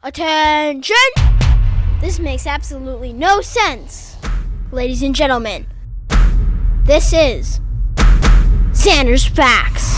Attention! This makes absolutely no sense. Ladies and gentlemen, this is Zander's Facts.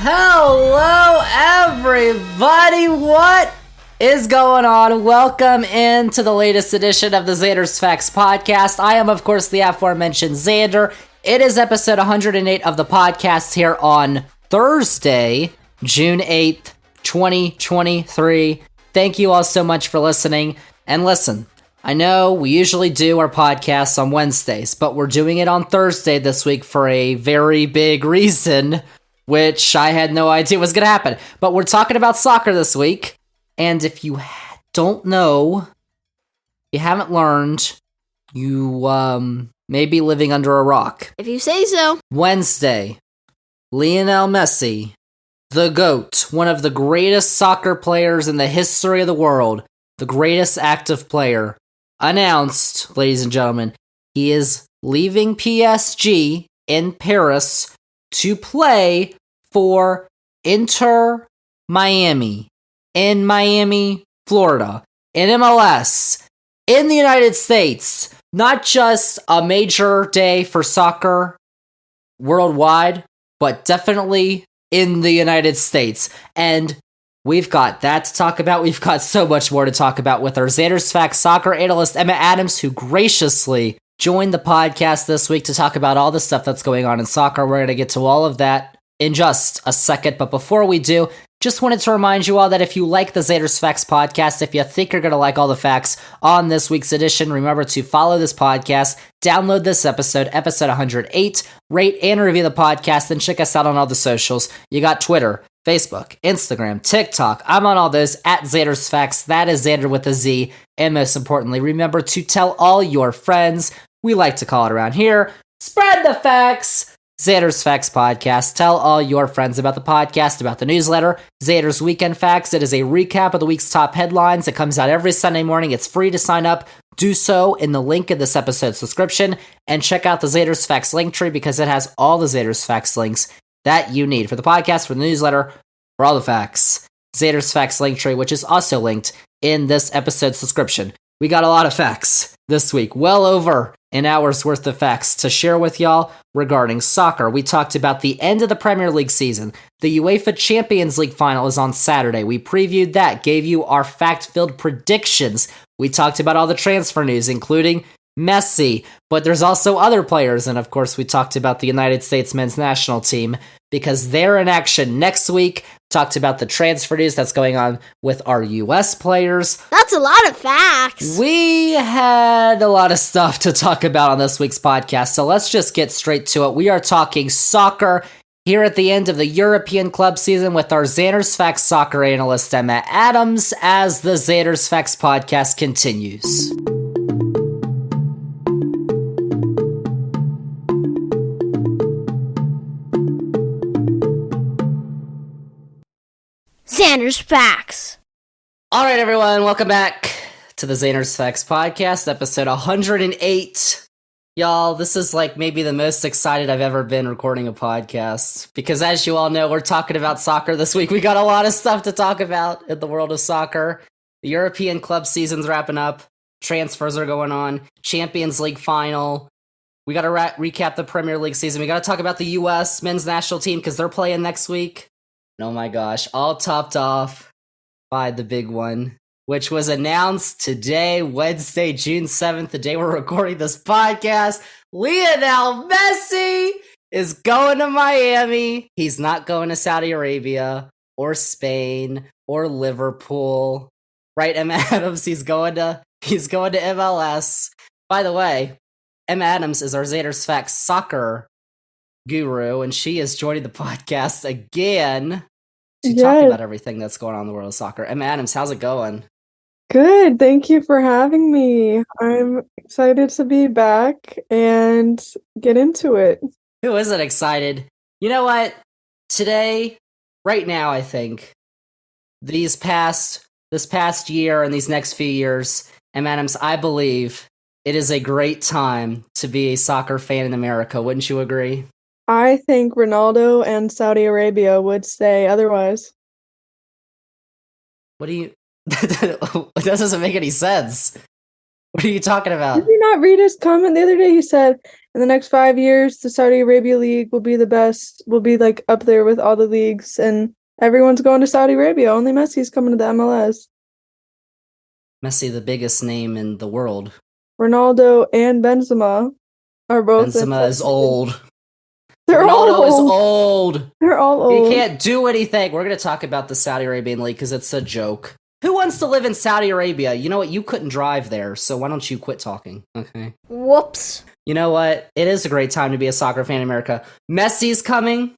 Hello, everybody. What is going on? Welcome into the latest edition of the Zander's Facts podcast. I am, of course, the aforementioned Zander. It is episode 108 of the podcast here on Thursday, June 8th, 2023. Thank you all so much for listening. And listen, I know we usually do our podcasts on Wednesdays, but we're doing it on Thursday this week for a very big reason, which I had no idea was going to happen. But we're talking about soccer this week. And if you don't know, you haven't learned, you may be living under a rock. If you say so. Wednesday, Lionel Messi, the GOAT, one of the greatest soccer players in the history of the world, the greatest active player, announced, ladies and gentlemen, he is leaving PSG in Paris to play for Inter Miami in Miami, Florida, in MLS, in the United States. Not just a major day for soccer worldwide, but definitely in the United States. And we've got that to talk about. We've got so much more to talk about with our Zander's Facts soccer analyst, Emma Adams, who graciously joined the podcast this week to talk about all the stuff that's going on in soccer. We're going to get to all of that in just a second. But before we do, just wanted to remind you all that if you like the Zander's Facts podcast, if you think you're going to like all the facts on this week's edition, remember to follow this podcast, download this episode 108, rate and review the podcast, and check us out on all the socials. You got Twitter, Facebook, Instagram, TikTok. I'm on all those at Zander's Facts. That is Zander with a Z. And most importantly, remember to tell all your friends. We like to call it around here, spread the facts. Zander's Facts Podcast. Tell all your friends about the podcast, about the newsletter, Zander's Weekend Facts. It is a recap of the week's top headlines. It comes out every Sunday morning. It's free to sign up. Do so in the link in this episode's description. And check out the Zander's Facts link tree because it has all the Zander's Facts links that you need for the podcast, for the newsletter, for all the facts. Zander's Facts link tree, which is also linked in this episode's description. We got a lot of facts this week. Well over an hour's worth of facts to share with y'all regarding soccer. We talked about the end of the Premier League season. The UEFA Champions League final is on Saturday. We previewed that, gave you our fact-filled predictions. We talked about all the transfer news, including Messi, but there's also other players. And of course, we talked about the United States men's national team because they're in action next week. Talked about the transfer news that's going on with our U.S. players. That's a lot of facts. We had a lot of stuff to talk about on this week's podcast, so let's just get straight to it. We are talking soccer here at the end of the European club season with our Zander's Facts soccer analyst, Emma Adams, as the Zander's Facts podcast continues. Zander's Facts. All right, everyone, welcome back to the Zander's Facts podcast, episode 108. Y'all, this is like maybe the most excited I've ever been recording a podcast because as you all know, we're talking about soccer this week. We got a lot of stuff to talk about in the world of soccer. The European club season's wrapping up. Transfers are going on. Champions League final. We got to recap the Premier League season. We got to talk about the U.S. men's national team because they're playing next week. Oh my gosh, all topped off by the big one, which was announced today, Wednesday, June 7th, the day we're recording this podcast. Lionel Messi is going to Miami. He's not going to Saudi Arabia or Spain or Liverpool. Right, Emma Adams, he's going to MLS. By the way, Emma Adams is our Zander's Facts soccer guru, and she is joining the podcast again to talk about everything that's going on in the world of soccer. Emma Adams, how's it going? Good. Thank you for having me. I'm excited to be back and get into it. Who isn't excited? You know what? Today, right now, I think, this past year and these next few years, Emma Adams, I believe it is a great time to be a soccer fan in America. Wouldn't you agree? I think Ronaldo and Saudi Arabia would say otherwise. What do you... That doesn't make any sense. What are you talking about? Did you not read his comment the other day? He said, in the next 5 years, the Saudi Arabia League will be the best, will be like up there with all the leagues, and everyone's going to Saudi Arabia. Only Messi's coming to the MLS. Messi, the biggest name in the world. Ronaldo and Benzema are both. Benzema is old. They're all Ronaldo is old. old. They're all old. He can't do anything. We're going to talk about the Saudi Arabian League because it's a joke. Who wants to live in Saudi Arabia? You know what? You couldn't drive there, so why don't you quit talking? Okay. Whoops. You know what? It is a great time to be a soccer fan in America. Messi's coming.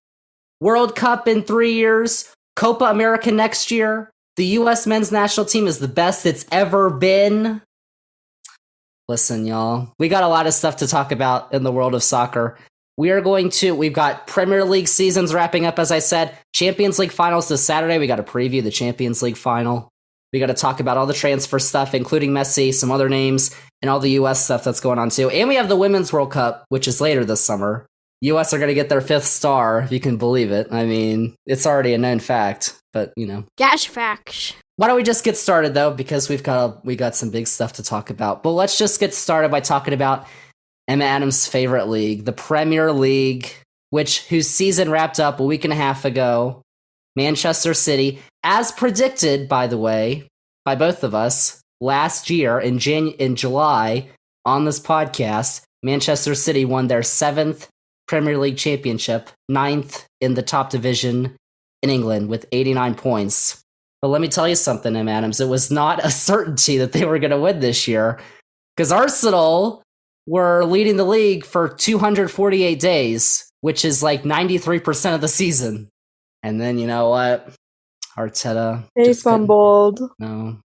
World Cup in 3 years. Copa America next year. The U.S. men's national team is the best it's ever been. Listen, y'all. We got a lot of stuff to talk about in the world of soccer. We've got Premier League seasons wrapping up, as I said. Champions League finals this Saturday. We got to preview the Champions League final. We got to talk about all the transfer stuff, including Messi, some other names, and all the U.S. stuff that's going on too. And we have the Women's World Cup, which is later this summer. U.S. are going to get their 5th star, if you can believe it. I mean, it's already a known fact, but, you know. Gosh, facts. Why don't we just get started, though, because we got some big stuff to talk about. But let's just get started by talking about Emma Adams' favorite league, the Premier League, whose season wrapped up a week and a half ago. Manchester City, as predicted, by the way, by both of us, last year in July on this podcast, Manchester City won their 7th Premier League championship, 9th in the top division in England with 89 points. But let me tell you something, Em Adams, it was not a certainty that they were going to win this year, because Arsenal were leading the league for 248 days, which is like 93% of the season. And then, you know what? Arteta. They fumbled. No.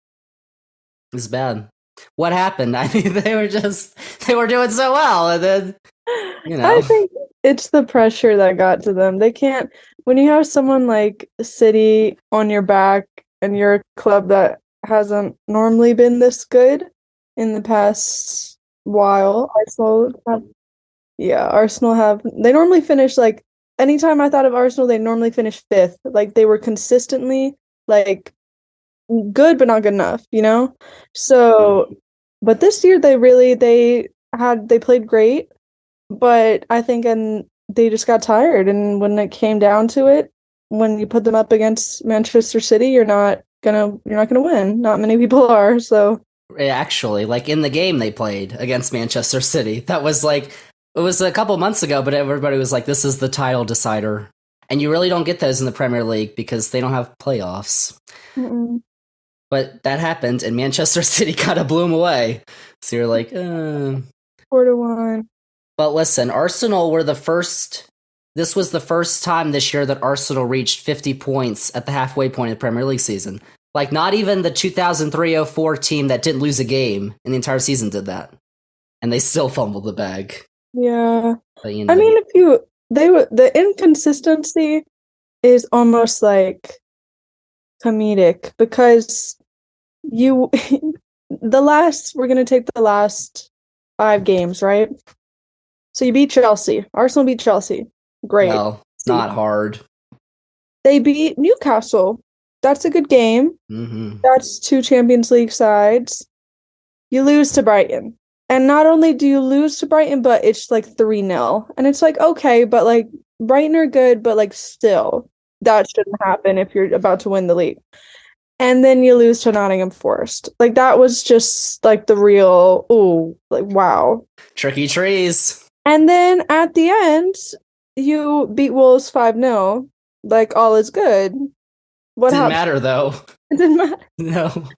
It was bad. What happened? I mean, they were doing so well. And then, you know. I think it's the pressure that got to them. They can't, when you have someone like City on your back and you're a club that hasn't normally been this good in the past while, Arsenal have, they normally finish like, anytime I thought of Arsenal, they normally finish 5th. Like, they were consistently, like, good, but not good enough, you know? So, but this year, they played great, but I think they just got tired, and when it came down to it, when you put them up against Manchester City, you're not gonna win. Not many people are, so. Actually, like, in the game they played against Manchester City, that was like, it was a couple months ago, but everybody was like, this is the title decider. And you really don't get those in the Premier League because they don't have playoffs. Mm-mm. But that happened, and Manchester City kind of blew them away. So you're like, 4-1. But listen, Arsenal were the first. This was the first time this year that Arsenal reached 50 points at the halfway point of the Premier League season. Like, not even the 2003-04 team that didn't lose a game in the entire season did that. And they still fumbled the bag. Yeah. But, you know, I mean, the inconsistency is almost like comedic, because we're going to take the last 5 games, right? So you beat Chelsea. Arsenal beat Chelsea. Great. Well, not hard. They beat Newcastle. That's a good game. Mm-hmm. That's 2 Champions League sides. You lose to Brighton. And not only do you lose to Brighton, but it's like 3-0. And it's like, okay, but like Brighton are good, but like still, that shouldn't happen if you're about to win the league. And then you lose to Nottingham Forest. Like, that was just like the real, wow. Tricky trees. And then at the end, you beat Wolves 5-0. Like, all is good. What Didn't happened? matter, though. It didn't matter. No.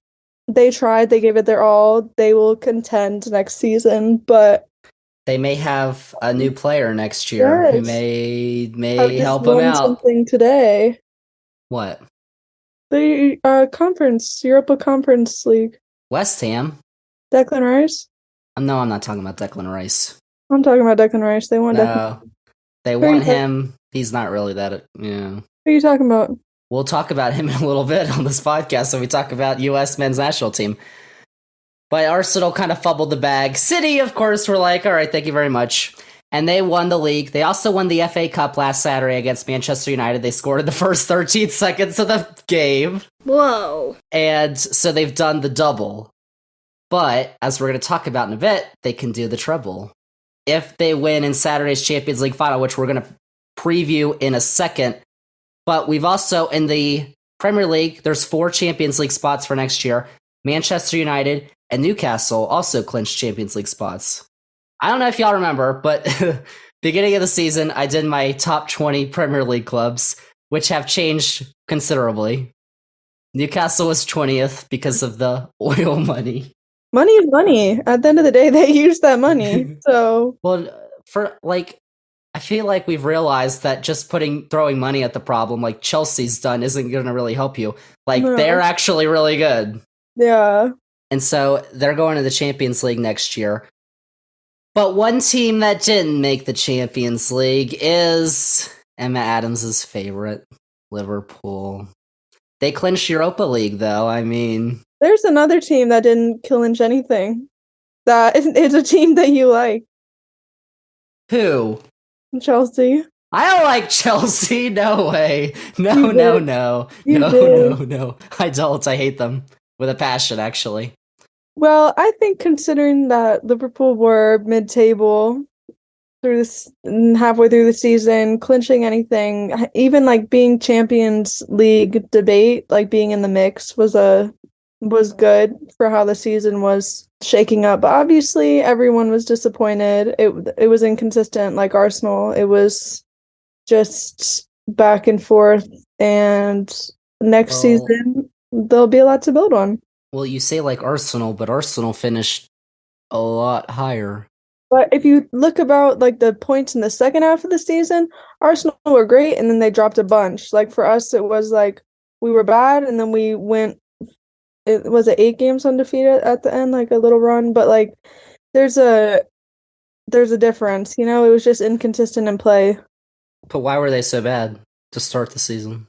They tried. They gave it their all. They will contend next season, but they may have a new player next year who may help them out. Something today. What? The Europa Conference League. West Ham. Declan Rice. No, I'm not talking about Declan Rice. I'm talking about Declan Rice. They want Declan. They want him. He's not really that. Yeah. Who are you talking about? We'll talk about him in a little bit on this podcast when we talk about U.S. men's national team. But Arsenal kind of fumbled the bag. City, of course, were like, all right, thank you very much. And they won the league. They also won the FA Cup last Saturday against Manchester United. They scored in the first 13 seconds of the game. Whoa. And so they've done the double. But, as we're going to talk about in a bit, they can do the treble. If they win in Saturday's Champions League final, which we're going to preview in a second. But we've also, in the Premier League, there's 4 Champions League spots for next year. Manchester United and Newcastle also clinched Champions League spots. I don't know if y'all remember, but beginning of the season, I did my top 20 Premier League clubs, which have changed considerably. Newcastle was 20th because of the oil money. Money is money. At the end of the day, they use that money. So, well, I feel like we've realized that just throwing money at the problem, like Chelsea's done, isn't going to really help you. Like, no. They're actually really good. Yeah. And so they're going to the Champions League next year. But one team that didn't make the Champions League is Emma Adams' favorite, Liverpool. They clinched Europa League, though. I mean, there's another team that didn't clinch anything. That is a team that you like. Who? Chelsea. I don't like Chelsea. No way. No. I don't. I hate them with a passion, actually. Well, I think considering that Liverpool were mid-table halfway through the season, clinching anything, even like being Champions League debate, like being in the mix was good for how the season was shaking up. But obviously, everyone was disappointed. It was inconsistent, like Arsenal. It was just back and forth. And next season, there'll be a lot to build on. Well, you say like Arsenal, but Arsenal finished a lot higher. But if you look about like the points in the second half of the season, Arsenal were great, and then they dropped a bunch. Like for us, it was like we were bad, and then we went. It was 8 games undefeated at the end, like a little run. But like, there's a difference. You know, it was just inconsistent in play. But why were they so bad to start the season?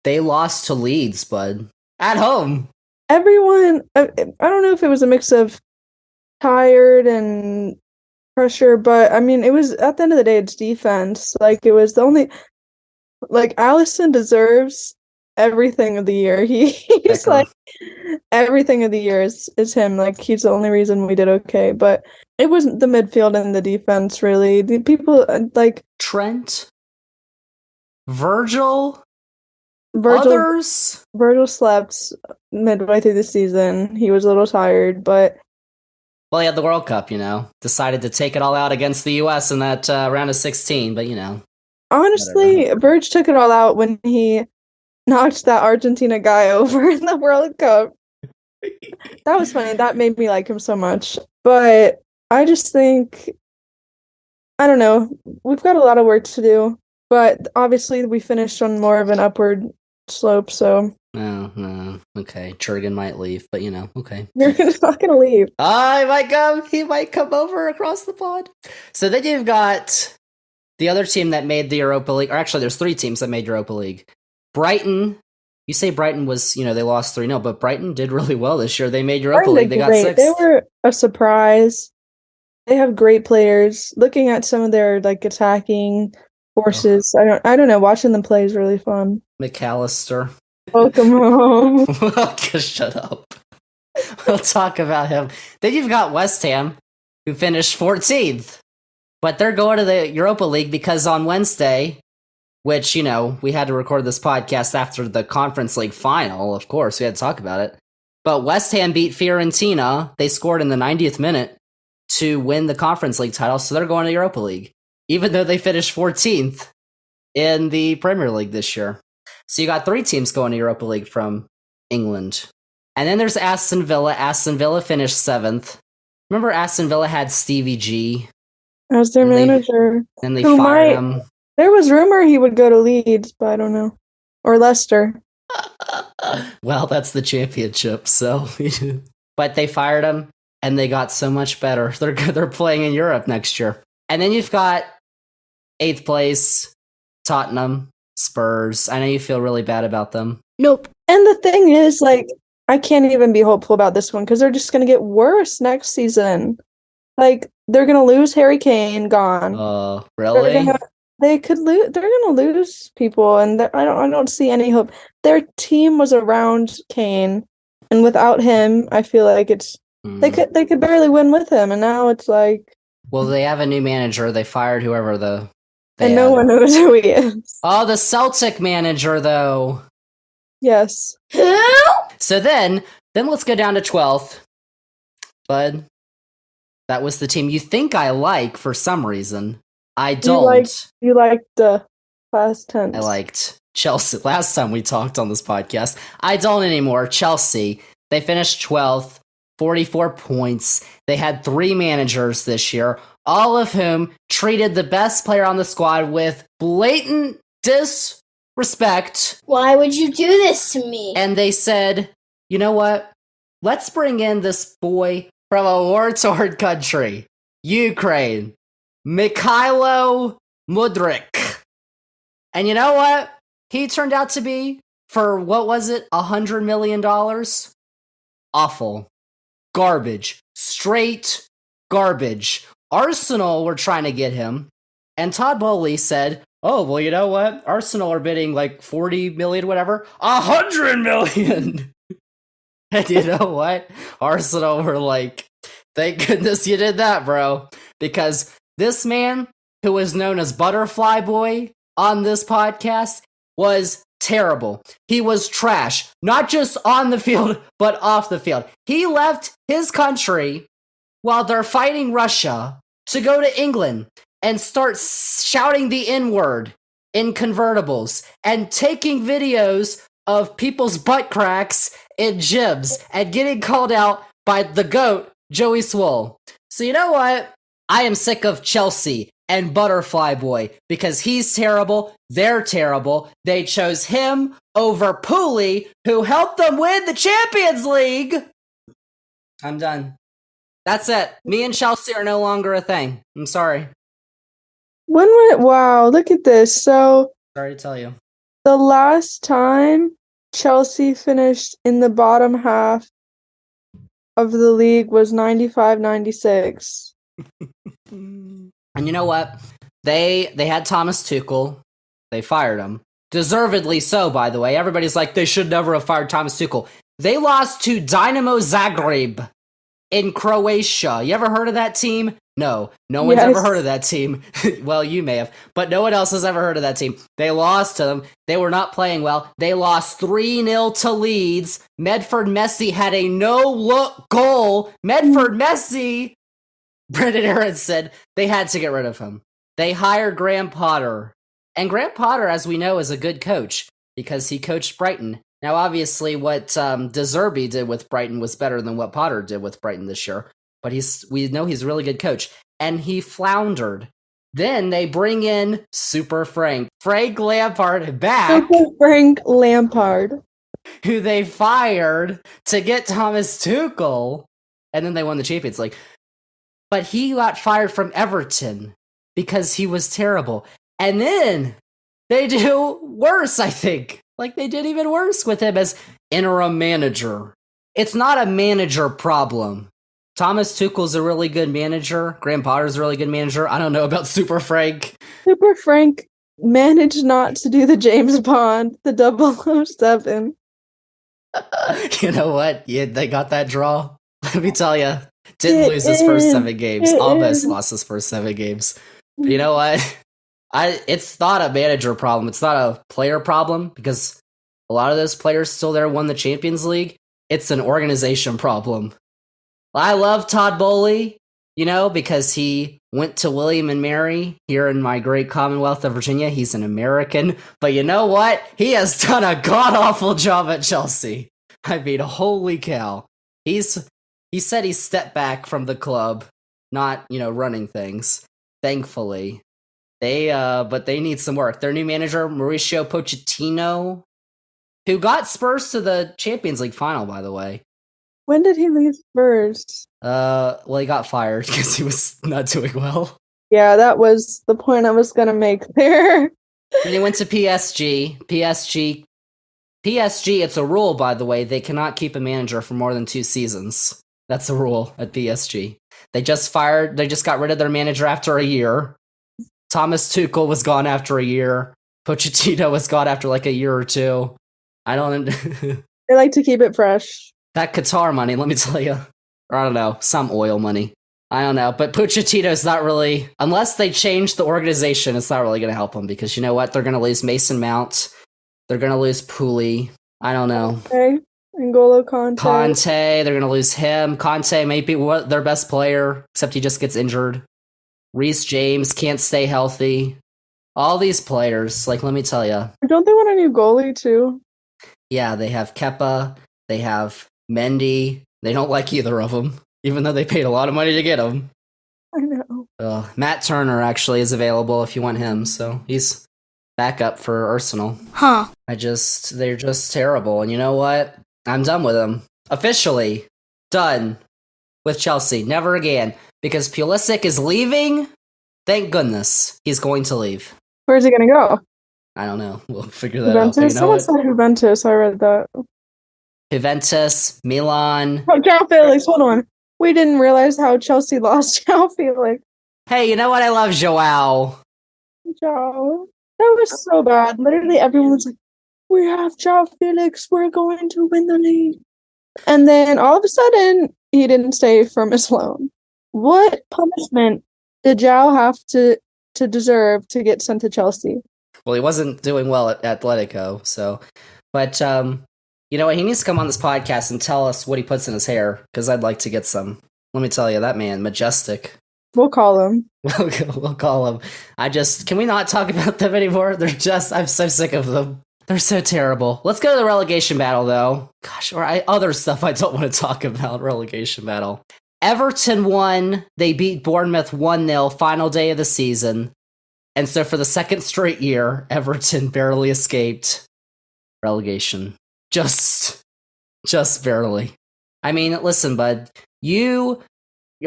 They lost to Leeds, bud. At home. Everyone, I don't know if it was a mix of tired and pressure, but I mean, it was at the end of the day, it's defense. Like it was the only. Like Alisson deserves everything of the year. He's like everything of the year is him. Like he's the only reason we did okay. But it wasn't the midfield and the defense really. The people like Trent, Virgil. Others? Virgil slept midway through the season. He was a little tired, but well, he had the World Cup, decided to take it all out against the US in that round of 16, but honestly, whatever. Virg took it all out when he knocked that Argentina guy over in the World Cup. That was funny. That made me like him so much. But I just think, I don't know, we've got a lot of work to do. But obviously, we finished on more of an upward slope, so. No. Okay. Jurgen might leave, but okay. Jurgen's not going to leave. He might come over across the pond. So then you've got the other team that made the Europa League, or actually, there's 3 teams that made Europa League. Brighton. You say Brighton was, they lost 3-0, but Brighton did really well this year. They made Europa League. They got 6th. They were a surprise. They have great players. Looking at some of their like attacking forces, I don't know. Watching them play is really fun. McAllister. Welcome home. Just shut up. We'll talk about him. Then you've got West Ham, who finished 14th. But they're going to the Europa League because on Wednesday, which, we had to record this podcast after the Conference League final, of course, we had to talk about it. But West Ham beat Fiorentina. They scored in the 90th minute to win the Conference League title, so they're going to Europa League, even though they finished 14th in the Premier League this year. So you got 3 teams going to Europa League from England. And then there's Aston Villa. Aston Villa finished 7th. Remember Aston Villa had Stevie G as their manager. And they fired him. There was rumor he would go to Leeds, but I don't know. Or Leicester. Well, that's the championship, so. But they fired him, and they got so much better. They're playing in Europe next year. And then you've got 8th place, Tottenham, Spurs. I know you feel really bad about them. Nope. And the thing is, like, I can't even be hopeful about this one because they're just going to get worse next season. Like, they're gonna lose Harry Kane, gone. Really? They're gonna lose people, and I don't see any hope. Their team was around Kane, and without him, I feel like they could barely win with him, and now it's like. Well, they have a new manager. They fired whoever no one knows who he is. Oh, the Celtic manager, though. Yes. Who? So then let's go down to 12th. Bud, that was the team you think I like for some reason. I don't. You liked the past tense. I liked Chelsea. Last time we talked on this podcast. I don't anymore. Chelsea. They finished 12th, 44 points. They had 3 managers this year, all of whom treated the best player on the squad with blatant disrespect. Why would you do this to me? And they said, you know what? Let's bring in this boy from a war-torn country, Ukraine, Mikhailo Mudryk. And you know what? He turned out to be, for what was it, $100 million? Awful. Garbage. Straight garbage. Arsenal were trying to get him, and Todd Bowley said, oh, well, you know what? Arsenal are bidding like 40 million, whatever. 100 million! And you know what? Arsenal were like, thank goodness you did that, bro. Because this man, who was known as Butterfly Boy on this podcast, was terrible. He was trash. Not just on the field, but off the field. He left his country while they're fighting Russia to go to England and start shouting the N-word in convertibles and taking videos of people's butt cracks in gyms and getting called out by the GOAT, Joey Swoll. So you know what? I am sick of Chelsea and Butterfly Boy because he's terrible, they're terrible. They chose him over Pooley, who helped them win the Champions League. I'm done. That's it. Me and Chelsea are no longer a thing. I'm sorry. Wow, look at this. So, sorry to tell you. The last time Chelsea finished in the bottom half of the league was 95-96. And you know what? They had Thomas Tuchel. They fired him. Deservedly so, by the way. Everybody's like, they should never have fired Thomas Tuchel. They lost to Dynamo Zagreb in Croatia. You ever heard of that team? No one's ever heard of that team. Well, you may have, but no one else has ever heard of that team. They lost to them. They were not playing well. They lost 3-0 to Leeds. Medford Messi had a no-look goal. Medford Messi, Brendan Aaronson said they had to get rid of him. They hired Graham Potter. And Graham Potter, as we know, is a good coach because he coached Brighton. Now, obviously, what De Zerbi did with Brighton was better than what Potter did with Brighton this year. But we know he's a really good coach. And he floundered. Then they bring in Super Frank Lampard back. Super Frank Lampard. Who they fired to get Thomas Tuchel. And then they won the Champions League. But he got fired from Everton because he was terrible. And then they do worse, I think. Like, they did even worse with him as interim manager. It's not a manager problem. Thomas Tuchel's a really good manager. Graham Potter's a really good manager. I don't know about Super Frank. Super Frank managed not to do the James Bond, the 007. You know what? Yeah, they got that draw. Let me tell you. Didn't lose his first 7 games. Almost lost his first 7 games. But you know what? It's not a manager problem. It's not a player problem because a lot of those players still there won the Champions League. It's an organization problem. I love Todd Bowley, because he went to William and Mary here in my great Commonwealth of Virginia. He's an American. But you know what? He has done a god-awful job at Chelsea. I mean, holy cow. He said he stepped back from the club, not, running things. Thankfully. But they need some work. Their new manager, Mauricio Pochettino, who got Spurs to the Champions League final, by the way. When did he leave Spurs? Well, he got fired because he was not doing well. Yeah, that was the point I was going to make there. Then he went to PSG. PSG, it's a rule, by the way. They cannot keep a manager for more than 2 seasons. That's a rule at PSG. They just got rid of their manager after a year. Thomas Tuchel was gone after a year. Pochettino was gone after like a year or two. I don't. They like to keep it fresh. That Qatar money, let me tell you. Or I don't know, some oil money. I don't know. But Pochettino's not really, unless they change the organization, it's not really going to help them because you know what? They're going to lose Mason Mount. They're going to lose Pooley. I don't know. Okay. N'Golo Kante. They're going to lose him. Kante may be their best player, except he just gets injured. Reece James can't stay healthy. All these players, like, let me tell you. Don't they want a new goalie, too? Yeah, they have Kepa. They have Mendy. They don't like either of them, even though they paid a lot of money to get them. I know. Matt Turner actually is available if you want him, so he's back up for Arsenal. Huh. They're just terrible. And you know what? I'm done with them. Officially done with Chelsea. Never again. Because Pulisic is leaving. Thank goodness he's going to leave. Where's he going to go? I don't know. We'll figure that Juventus? out. You know Someone said Juventus. I read that. Juventus, Milan. Oh, João Felix. Hold on. We didn't realize how Chelsea lost João Felix. Hey, you know what? I love João. João. That was so bad. Literally everyone was like, we have João Felix. We're going to win the league. And then all of a sudden, he didn't stay from his loan. What punishment did João have to deserve to get sent to Chelsea? Well, he wasn't doing well at Atletico, so. But, you know what? He needs to come on this podcast and tell us what he puts in his hair, because I'd like to get some. Let me tell you, that man, majestic. We'll call him. We'll call him. Can we not talk about them anymore? I'm so sick of them. They're so terrible. Let's go to the relegation battle, though. Gosh, other stuff I don't want to talk about, relegation battle. Everton won. They beat Bournemouth 1-0, final day of the season. And so for the second straight year, Everton barely escaped relegation. Just barely. I mean, listen, bud. Your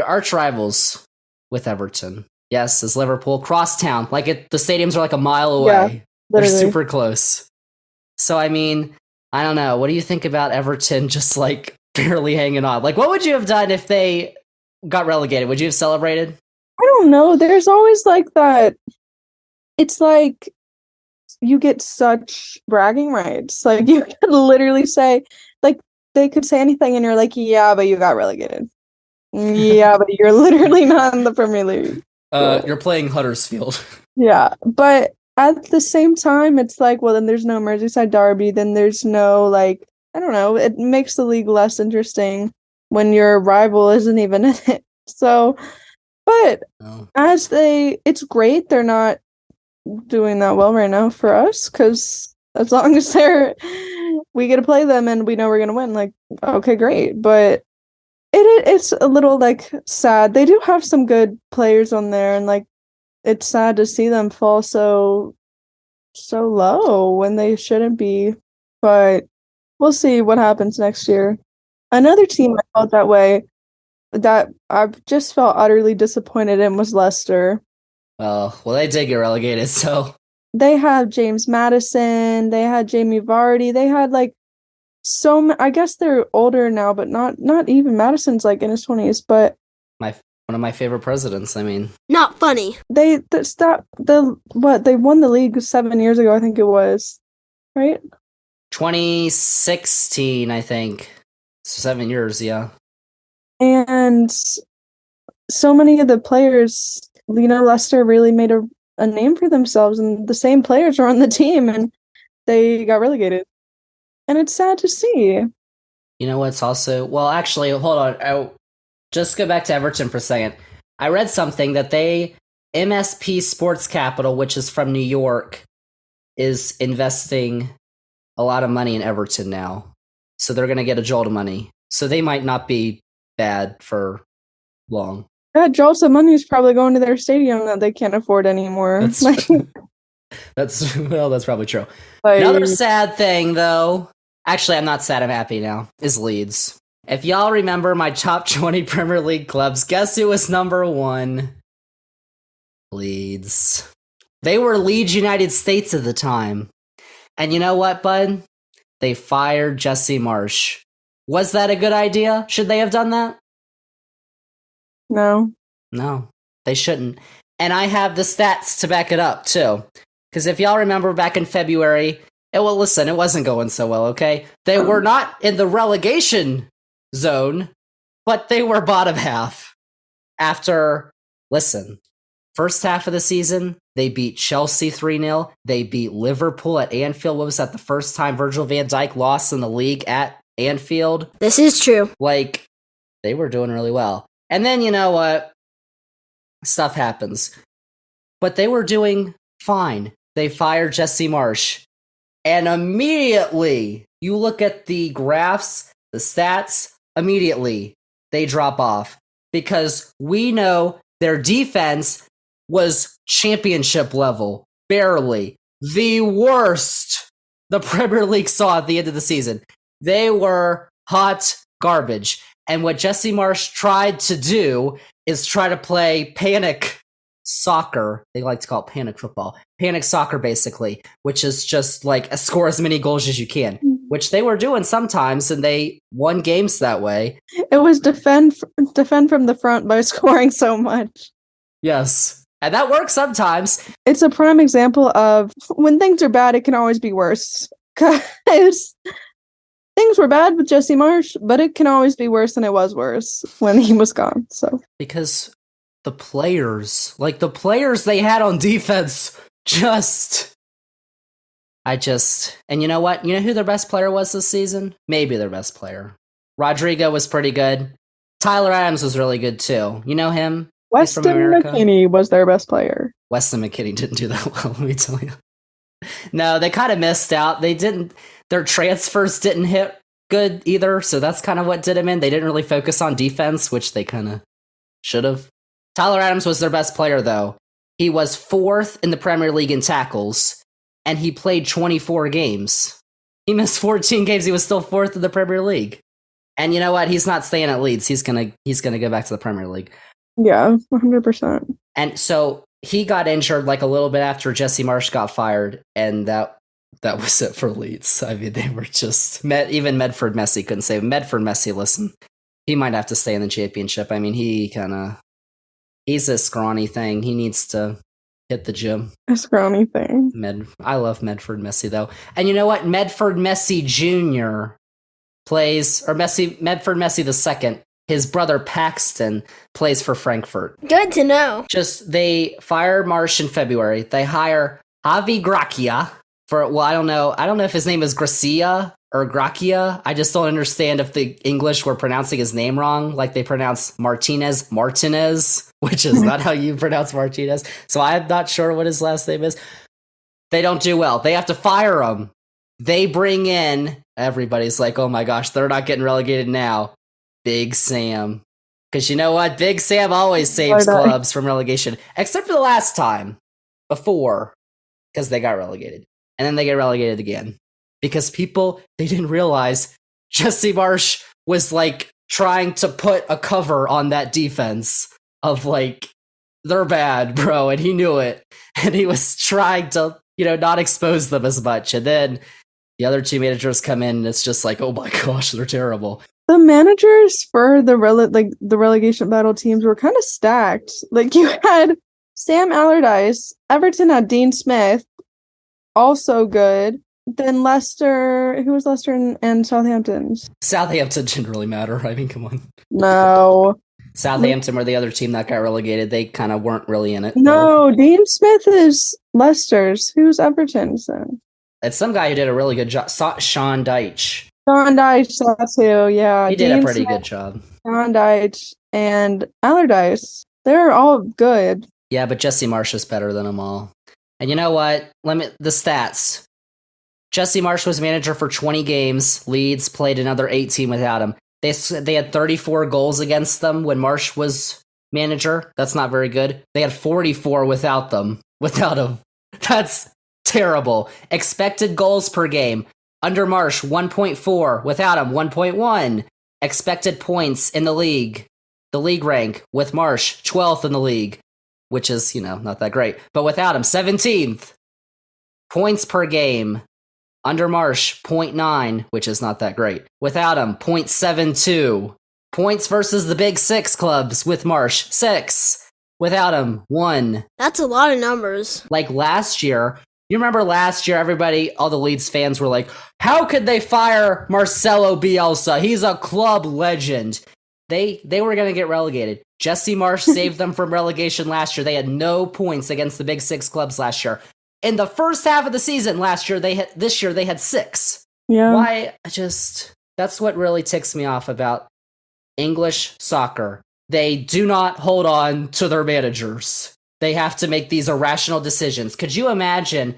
arch rivals with Everton. Yes, is Liverpool. Crosstown. The stadiums are like a mile away. Yeah, they're super close. So, I mean, I don't know. What do you think about Everton just, barely hanging on? What would you have done if they got relegated? Would you have celebrated? I don't know. There's always that. It's like you get such bragging rights. You could literally say, they could say anything and you're like, yeah, but you got relegated. Yeah, but you're literally not in the Premier League. You're playing Huddersfield. Yeah, but at the same time, it's well, then there's no Merseyside derby. Then there's no, I don't know. It makes the league less interesting when your rival isn't even in it. So, but it's great. They're not doing that well right now for us because as long as we get to play them and we know we're going to win, okay, great. But it's a little sad. They do have some good players on there and it's sad to see them fall so low when they shouldn't be, but we'll see what happens next year. Another team I felt that way that I've just felt utterly disappointed in was Leicester. Well, they did get relegated, so. They have James Maddison, they had Jamie Vardy, they had I guess they're older now, but not even Madison's in his 20s, but one of my favorite presidents. I mean, not funny. They won the league 7 years ago, I think it was, right? 2016, I think. 7 years, yeah. And so many of the players, Leicester really made a name for themselves, and the same players are on the team, and they got relegated. And it's sad to see. You know what's also... Well, actually, hold on. Just go back to Everton for a second. I read something that MSP Sports Capital, which is from New York, is investing a lot of money in Everton now. So they're going to get a jolt of money. So they might not be bad for long. That jolts of money is probably going to their stadium that they can't afford anymore. That's probably true. Another sad thing, though. Actually, I'm not sad. I'm happy now. Is Leeds. If y'all remember my top 20 Premier League clubs, guess who was number 1? Leeds. They were Leeds United States at the time. And you know what, bud? They fired Jesse Marsch. Was that a good idea? Should they have done that? No. No, they shouldn't. And I have the stats to back it up, too. Because if y'all remember back in February, it wasn't going so well, okay? They were not in the relegation zone, but they were bottom half. First half of the season, they beat Chelsea 3-0. They beat Liverpool at Anfield. What was that? The first time Virgil van Dijk lost in the league at Anfield? This is true. Like, they were doing really well. And then, you know what? Stuff happens. But they were doing fine. They fired Jesse Marsch. And immediately, you look at the graphs, the stats, immediately, they drop off. Because we know their defense was championship level. Barely. The worst the Premier League saw at the end of the season. They were hot garbage. And what Jesse Marsch tried to do is try to play panic soccer. They like to call it panic football. Panic soccer, basically, which is just like score as many goals as you can, which they were doing sometimes, and they won games that way. It was defend from the front by scoring so much. Yes. And that works sometimes. It's a prime example of when things are bad, it can always be worse. Because things were bad with Jesse Marsch, but it can always be worse than it was worse when he was gone. So because the players they had on defense, and you know what? You know who their best player was this season? Maybe their best player. Rodrigo was pretty good. Tyler Adams was really good too. You know him? Weston McKennie was their best player. Weston McKennie didn't do that well, let me tell you. No, they kind of missed out. Their transfers didn't hit good either, so that's kind of what did him in. They didn't really focus on defense, which they kind of should have. Tyler Adams was their best player, though. He was 4th in the Premier League in tackles, and he played 24 games. He missed 14 games. He was still 4th in the Premier League. And you know what? He's not staying at Leeds. He's gonna go back to the Premier League. Yeah, 100%. And so he got injured like a little bit after Jesse Marsch got fired, and that was it for Leeds. I mean, they were just even Medford Messi couldn't save him. Medford Messi, listen, he might have to stay in the championship. I mean, he's a scrawny thing. He needs to hit the gym. A scrawny thing. I love Medford Messi though, and you know what? Medford Messi Jr. Medford Messi the second. His brother Paxton plays for Frankfurt. Good to know. They fire Marsch in February. They hire Javi Gracia I don't know if his name is Gracia or Gracia. I just don't understand if the English were pronouncing his name wrong, like they pronounce Martinez, which is not how you pronounce Martinez. So I'm not sure what his last name is. They don't do well. They have to fire him. They bring in, everybody's like, oh my gosh, they're not getting relegated now. Big Sam. Because you know what? Big Sam always saves clubs from relegation. Except for the last time. Before. Because they got relegated. And then they get relegated again. Because they didn't realize Jesse Marsch was like trying to put a cover on that defense of like, they're bad, bro. And he knew it. And he was trying to, not expose them as much. And then the other two managers come in and it's just like, oh my gosh, they're terrible. The managers for the relegation battle teams were kind of stacked. Like you had Sam Allardyce, Everton had Dean Smith, also good. Then Leicester, who was Leicester and Southampton? Southampton didn't really matter. I mean, come on. No. Southampton were the other team that got relegated. They kind of weren't really in it. No, Dean Smith is Leicester's. Who's Everton's then? It's some guy who did a really good job. Sean Dyche. Sean Dyche, that's who, yeah. He did a pretty good job. Sean Dyche and Allardyce. They're all good. Yeah, but Jesse Marsch is better than them all. And you know what? The stats. Jesse Marsch was manager for 20 games. Leeds played another 18 without him. They had 34 goals against them when Marsch was manager. That's not very good. They had 44 without him. That's terrible. Expected goals per game. Under Marsch, 1.4. Without him, 1.1. Expected points in the league. The league rank with Marsch, 12th in the league, which is, not that great. But without him, 17th. Points per game. Under Marsch, 0.9, which is not that great. Without him, 0.72. Points versus the big 6 clubs with Marsh, 6. Without him, 1. That's a lot of numbers. Like last year, you remember last year, everybody, all the Leeds fans were like, how could they fire Marcelo Bielsa? He's a club legend. They were going to get relegated. Jesse Marsh saved them from relegation last year. They had no points against the big 6 clubs last year. In the first half of the season this year they had 6. Yeah. That's what really ticks me off about English soccer. They do not hold on to their managers. They have to make these irrational decisions. Could you imagine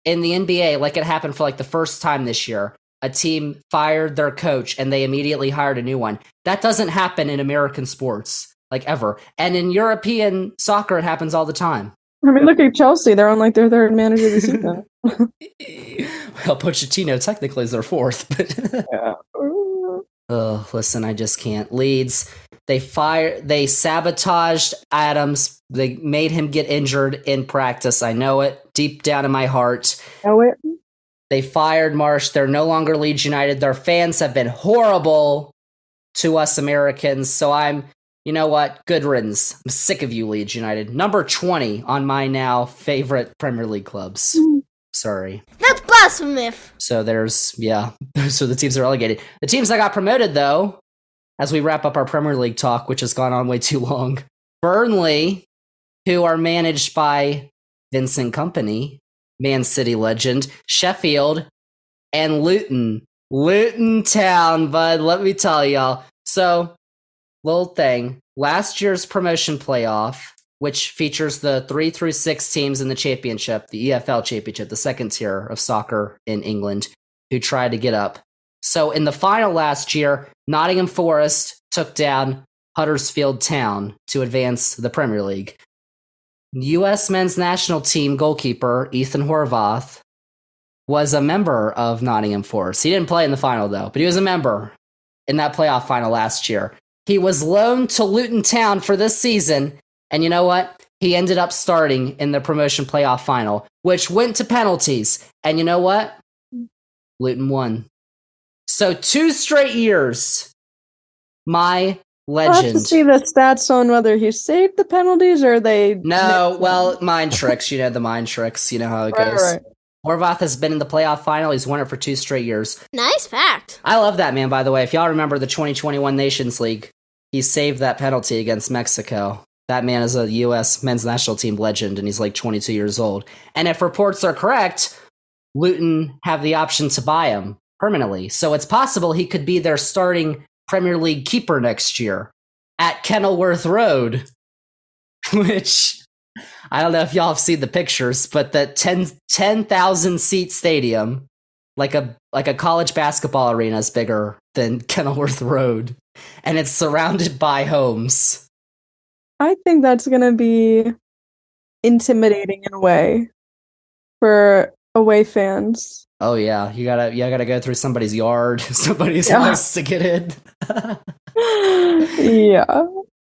in the NBA, like it happened for like the first time this year, a team fired their coach and they immediately hired a new one? That doesn't happen in American sports, like ever. And in European soccer, it happens all the time. I mean, look at Chelsea. They're on like their 3rd manager of the season. Well, Pochettino technically is their 4th, but Yeah. oh, listen, I just can't. Leeds, they sabotaged Adams. They made him get injured in practice. I know it deep down in my heart. Know it? They fired Marsh. They're no longer Leeds United. Their fans have been horrible to us Americans. So you know what? Good riddance. I'm sick of you, Leeds United. Number 20 on my now favorite Premier League clubs. Sorry. That's blasphemous. So so the teams are relegated. The teams that got promoted, though, as we wrap up our Premier League talk, which has gone on way too long, Burnley, who are managed by Vincent Kompany, Man City legend, Sheffield, and Luton. Luton Town, bud, let me tell y'all. So, little thing, last year's promotion playoff, which features the 3 through 6 teams in the championship, the EFL championship, the second tier of soccer in England, who tried to get up. So in the final last year, Nottingham Forest took down Huddersfield Town to advance to the Premier League. U.S. men's national team goalkeeper Ethan Horvath was a member of Nottingham Forest. He didn't play in the final, though, but he was a member in that playoff final last year. He was loaned to Luton Town for this season, and you know what? He ended up starting in the promotion playoff final, which went to penalties. And you know what? Luton won. So 2 straight years, my legend. I'll have to see the stats on whether he saved the penalties or they... No, well, mind tricks. You know the mind tricks. You know how it goes. Right. Horvath has been in the playoff final. He's won it for 2 straight years. Nice fact. I love that man, by the way. If y'all remember the 2021 Nations League, he saved that penalty against Mexico. That man is a U.S. men's national team legend, and he's like 22 years old. And if reports are correct, Luton have the option to buy him permanently. So it's possible he could be their starting Premier League keeper next year at Kenilworth Road, which... I don't know if y'all have seen the pictures, but the 10,000 seat stadium, like a college basketball arena, is bigger than Kenilworth Road, and it's surrounded by homes. I think that's going to be intimidating in a way for away fans. Oh yeah, you gotta go through somebody's yard, somebody's house to get in. Yeah.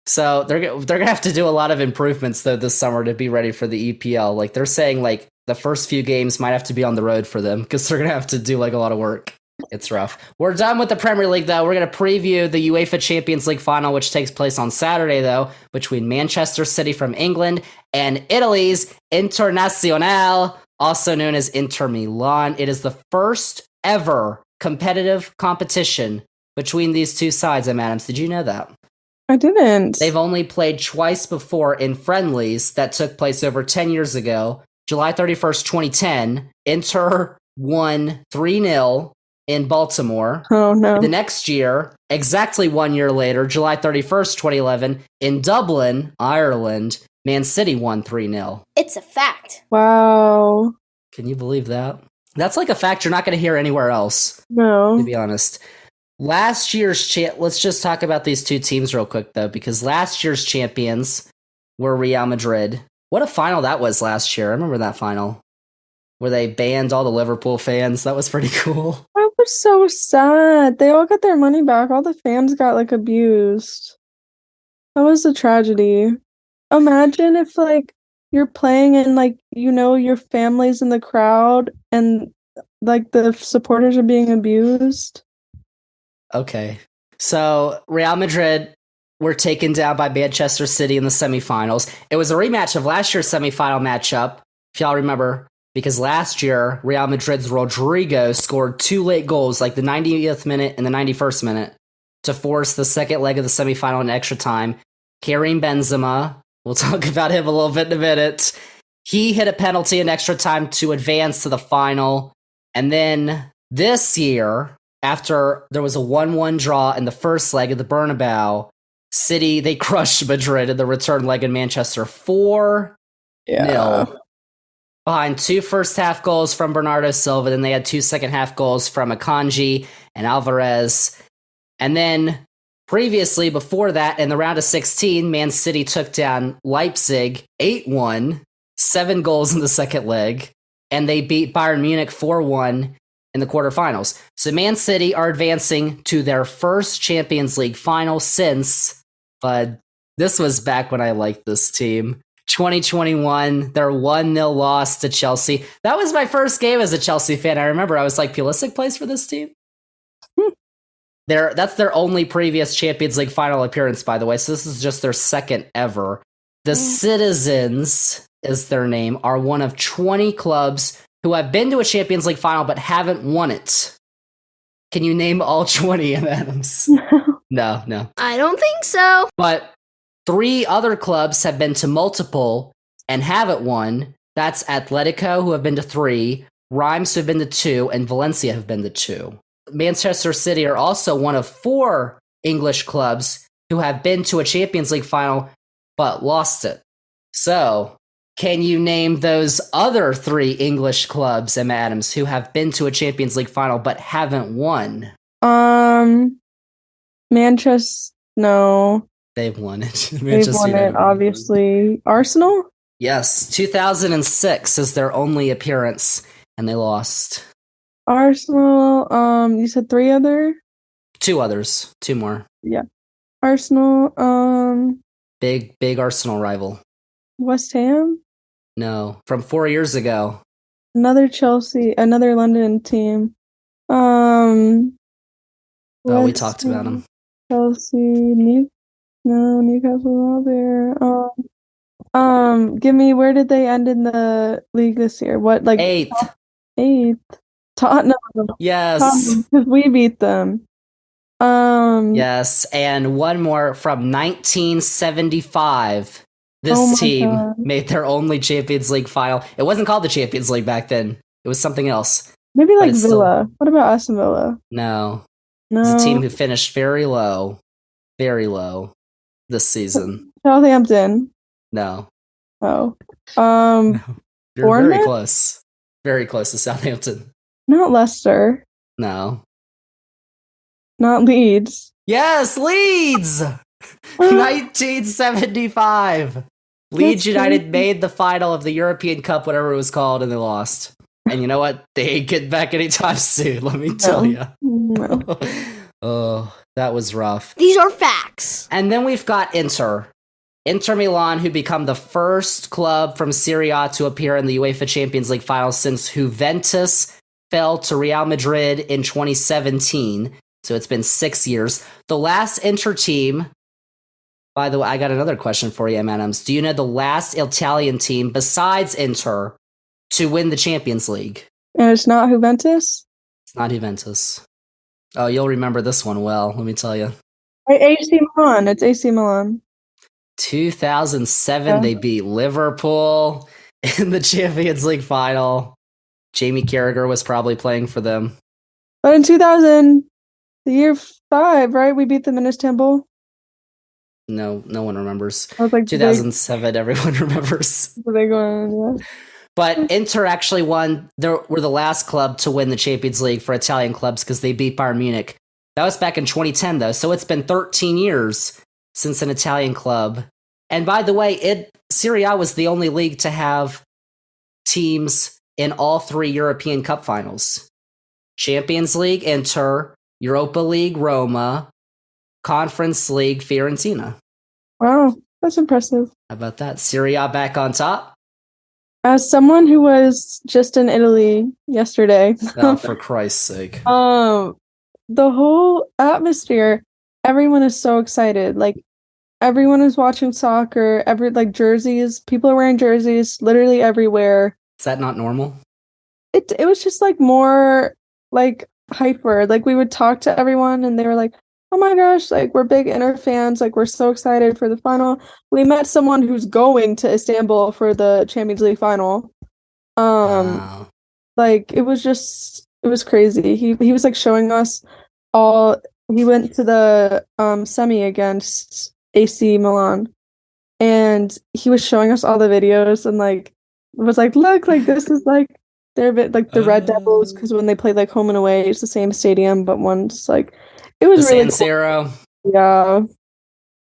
So they're gonna have to do a lot of improvements though this summer to be ready for the EPL. Like they're saying, like the first few games might have to be on the road for them because they're gonna have to do like a lot of work. It's rough. We're done with the Premier League though. We're gonna preview the UEFA Champions League final, which takes place on Saturday though, between Manchester City from England and Italy's Internazionale, also known as Inter Milan. It is the first ever competitive competition between these two sides. Adams, did you know that? I didn't. They've only played twice before in friendlies that took place over 10 years ago. July 31st, 2010, Inter won 3-0 in Baltimore. Oh, no. The next year, exactly 1 year later, July 31st, 2011, in Dublin, Ireland, Man City won 3-0. It's a fact. Wow. Can you believe that? That's like a fact you're not going to hear anywhere else, No. to be honest. Last year's let's just talk about these two teams real quick, though, because last year's champions were Real Madrid. What a final that was last year. I remember that final where they banned all the Liverpool fans. That was pretty cool. That was so sad. They all got their money back. All the fans got, like, abused. That was a tragedy. Imagine if, like, you're playing and, like, you know, your family's in the crowd and, like, the supporters are being abused. Okay. So Real Madrid were taken down by Manchester City in the semifinals. It was a rematch of last year's semifinal matchup, if y'all remember, because last year Real Madrid's Rodrigo scored 2 late goals, like the 90th minute and the 91st minute, to force the second leg of the semifinal in extra time. Karim Benzema, we'll talk about him a little bit in a minute. He hit a penalty in extra time to advance to the final. And then this year, after there was a 1-1 draw in the first leg of the Bernabeu, City, they crushed Madrid in the return leg in Manchester 4-0. Behind 2 first-half goals from Bernardo Silva, then they had 2 second-half goals from Akanji and Alvarez. And then previously, before that, in the round of 16, Man City took down Leipzig 8-1, 7 goals in the second leg, and they beat Bayern Munich 4-1 in the quarterfinals. So Man City are advancing to their first Champions League final since, but this was back when I liked this team. 2021, their 1-0 loss to Chelsea. That was my first game as a Chelsea fan. I remember I was like, Pulisic plays for this team? That's their only previous Champions League final appearance, by the way. So this is just their second ever. The Citizens is their name, are one of 20 clubs who have been to a Champions League final but haven't won it. Can you name all 20, Adams? No. I don't think so. But 3 other clubs have been to multiple and haven't won. That's Atletico, who have been to 3, Reims, who have been to 2, and Valencia have been to 2. Manchester City are also one of 4 English clubs who have been to a Champions League final but lost it. So, can you name those other 3 English clubs, Emma Adams, who have been to a Champions League final but haven't won? Manchester, no. They've won it. They've won it, obviously. Arsenal? Yes, 2006 is their only appearance, and they lost. Arsenal, you said 3 other? 2 others. 2 more. Yeah. Arsenal, Big Arsenal rival. West Ham? No, from 4 years ago. Another Chelsea, another London team. We talked about them. Chelsea, Newcastle not there. Give me, where did they end in the league this year? What, like 8th? 8th. Tottenham. Yes. Because we beat them. Yes, and one more from 1975. This team made their only Champions League final. It wasn't called the Champions League back then. It was something else. Maybe like Villa. What about Aston Villa? No. It's a team who finished very low this season. Southampton. No. Oh. No. You're Bournemouth? very close. Very close to Southampton. Not Leicester. No. Not Leeds. Yes, Leeds! 1975. Leeds United made the final of the European Cup, whatever it was called, and they lost. And you know what? They ain't getting back anytime soon, let me tell you. No. Oh, that was rough. These are facts. And then we've got Inter Milan, who become the first club from Serie A to appear in the UEFA Champions League final since Juventus fell to Real Madrid in 2017. So it's been 6 years. The last Inter team, by the way, I got another question for you, Adams. Do you know the last Italian team besides Inter to win the Champions League? And it's not Juventus? It's not Juventus. Oh, you'll remember this one well, let me tell you. AC Milan. It's AC Milan. 2007, they beat Liverpool in the Champions League final. Jamie Carragher was probably playing for them. But in 2000, the year 5, right? We beat them in Istanbul. No one remembers. I was like, 2007, everyone remembers. The big one, yeah. But Inter actually won. They were the last club to win the Champions League for Italian clubs because they beat Bayern Munich. That was back in 2010, though. So it's been 13 years since an Italian club. And by the way, Serie A was the only league to have teams in all 3 European Cup finals. Champions League, Inter. Europa League, Roma. Conference League, Fiorentina. Wow, that's impressive. How about that? Serie A back on top? As someone who was just in Italy yesterday, Oh, for Christ's sake. the whole atmosphere, everyone is so excited. Like everyone is watching soccer. Jerseys. People are wearing jerseys literally everywhere. Is that not normal? It was just like more like hyper. Like we would talk to everyone and they were like, "Oh my gosh, like we're big Inter fans. Like we're so excited for the final." We met someone who's going to Istanbul for the Champions League final. Wow. Like it was crazy. He was like showing us all. He went to the semi against AC Milan, and he was showing us all the videos and like was like, "Look, like this is like they're bit like the Red Devils because when they played like home and away, it's the same stadium, but one's like it was The really San Siro. cool. Yeah,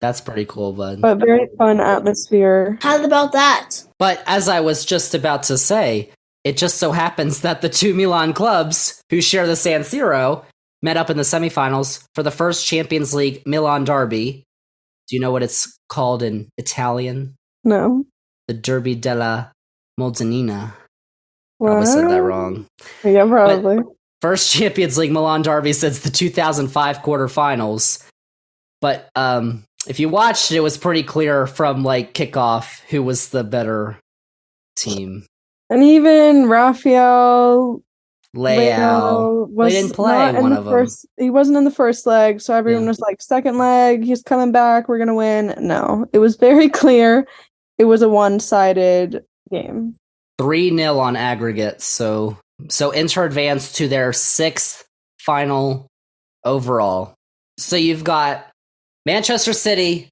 That's pretty cool, bud. but very fun atmosphere. How about that? But as I was just about to say, it just so happens that the two Milan clubs who share the San Siro met up in the semifinals for the first Champions League Milan derby. Do you know what it's called in Italian? No, The Derby della Mozzanina. what? Probably said that wrong. Yeah, probably. First Champions League Milan derby since the 2005 quarterfinals. But if you watched it, it was pretty clear from like kickoff who was the better team. And even Raphael Leao. was They didn't play not in one the of them. first. He wasn't in the first leg, so everyone Yeah. was like, "Second leg, he's coming back. We're gonna win." No, it was very clear. It was a one-sided game. 3-0 on aggregate. So Inter advanced to their 6th final overall. So you've got Manchester City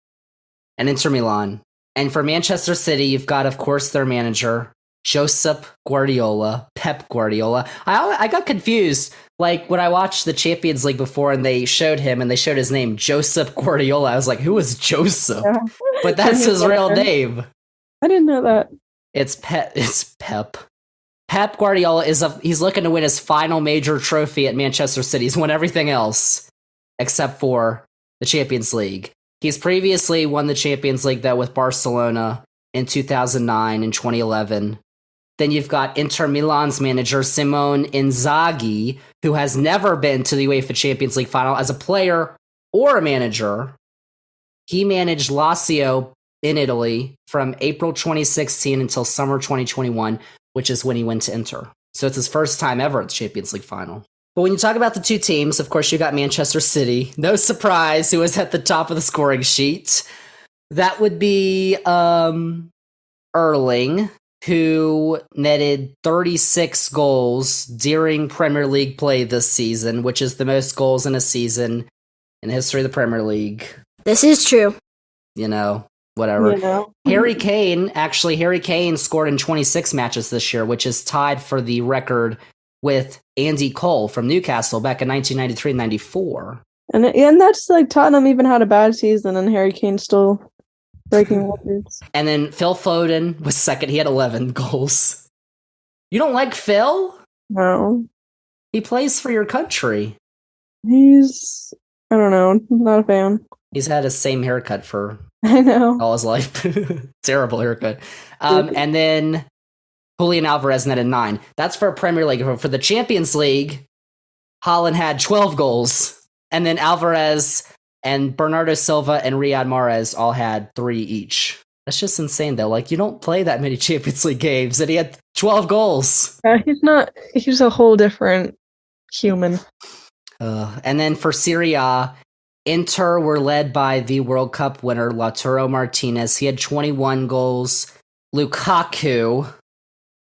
and Inter Milan. And for Manchester City, you've got, of course, their manager, Josep Guardiola, Pep Guardiola. I got confused. Like, when I watched the Champions League before and they showed him and they showed his name, Josep Guardiola, I was like, who is Joseph? Yeah. But that's his real name. I didn't know that. It's Pep. Pep Guardiola he's looking to win his final major trophy at Manchester City. He's won everything else except for the Champions League. He's previously won the Champions League, though, with Barcelona in 2009 and 2011. Then you've got Inter Milan's manager, Simone Inzaghi, who has never been to the UEFA Champions League final as a player or a manager. He managed Lazio in Italy from April 2016 until summer 2021, which is when he went to Inter. So it's his first time ever at the Champions League final. But when you talk about the two teams, of course, you got Manchester City. No surprise who was at the top of the scoring sheet. That would be Erling, who netted 36 goals during Premier League play this season, which is the most goals in a season in the history of the Premier League. This is true. You know, whatever. You know? Harry Kane scored in 26 matches this year, which is tied for the record with Andy Cole from Newcastle back in 1993-94. And that's like Tottenham even had a bad season and Harry Kane still breaking records. And then Phil Foden was second. He had 11 goals. You don't like Phil? No. He plays for your country. I don't know, not a fan. He's had his same haircut for I know. all his life. Terrible haircut. And then Julian Alvarez netted 9. That's for Premier League. For the Champions League, Haaland had 12 goals. And then Alvarez and Bernardo Silva and Riyad Mahrez all had 3 each. That's just insane, though. Like, you don't play that many Champions League games, and he had 12 goals. He's a whole different human. And then for Serie A, Inter were led by the World Cup winner, Lautaro Martinez. He had 21 goals. Lukaku,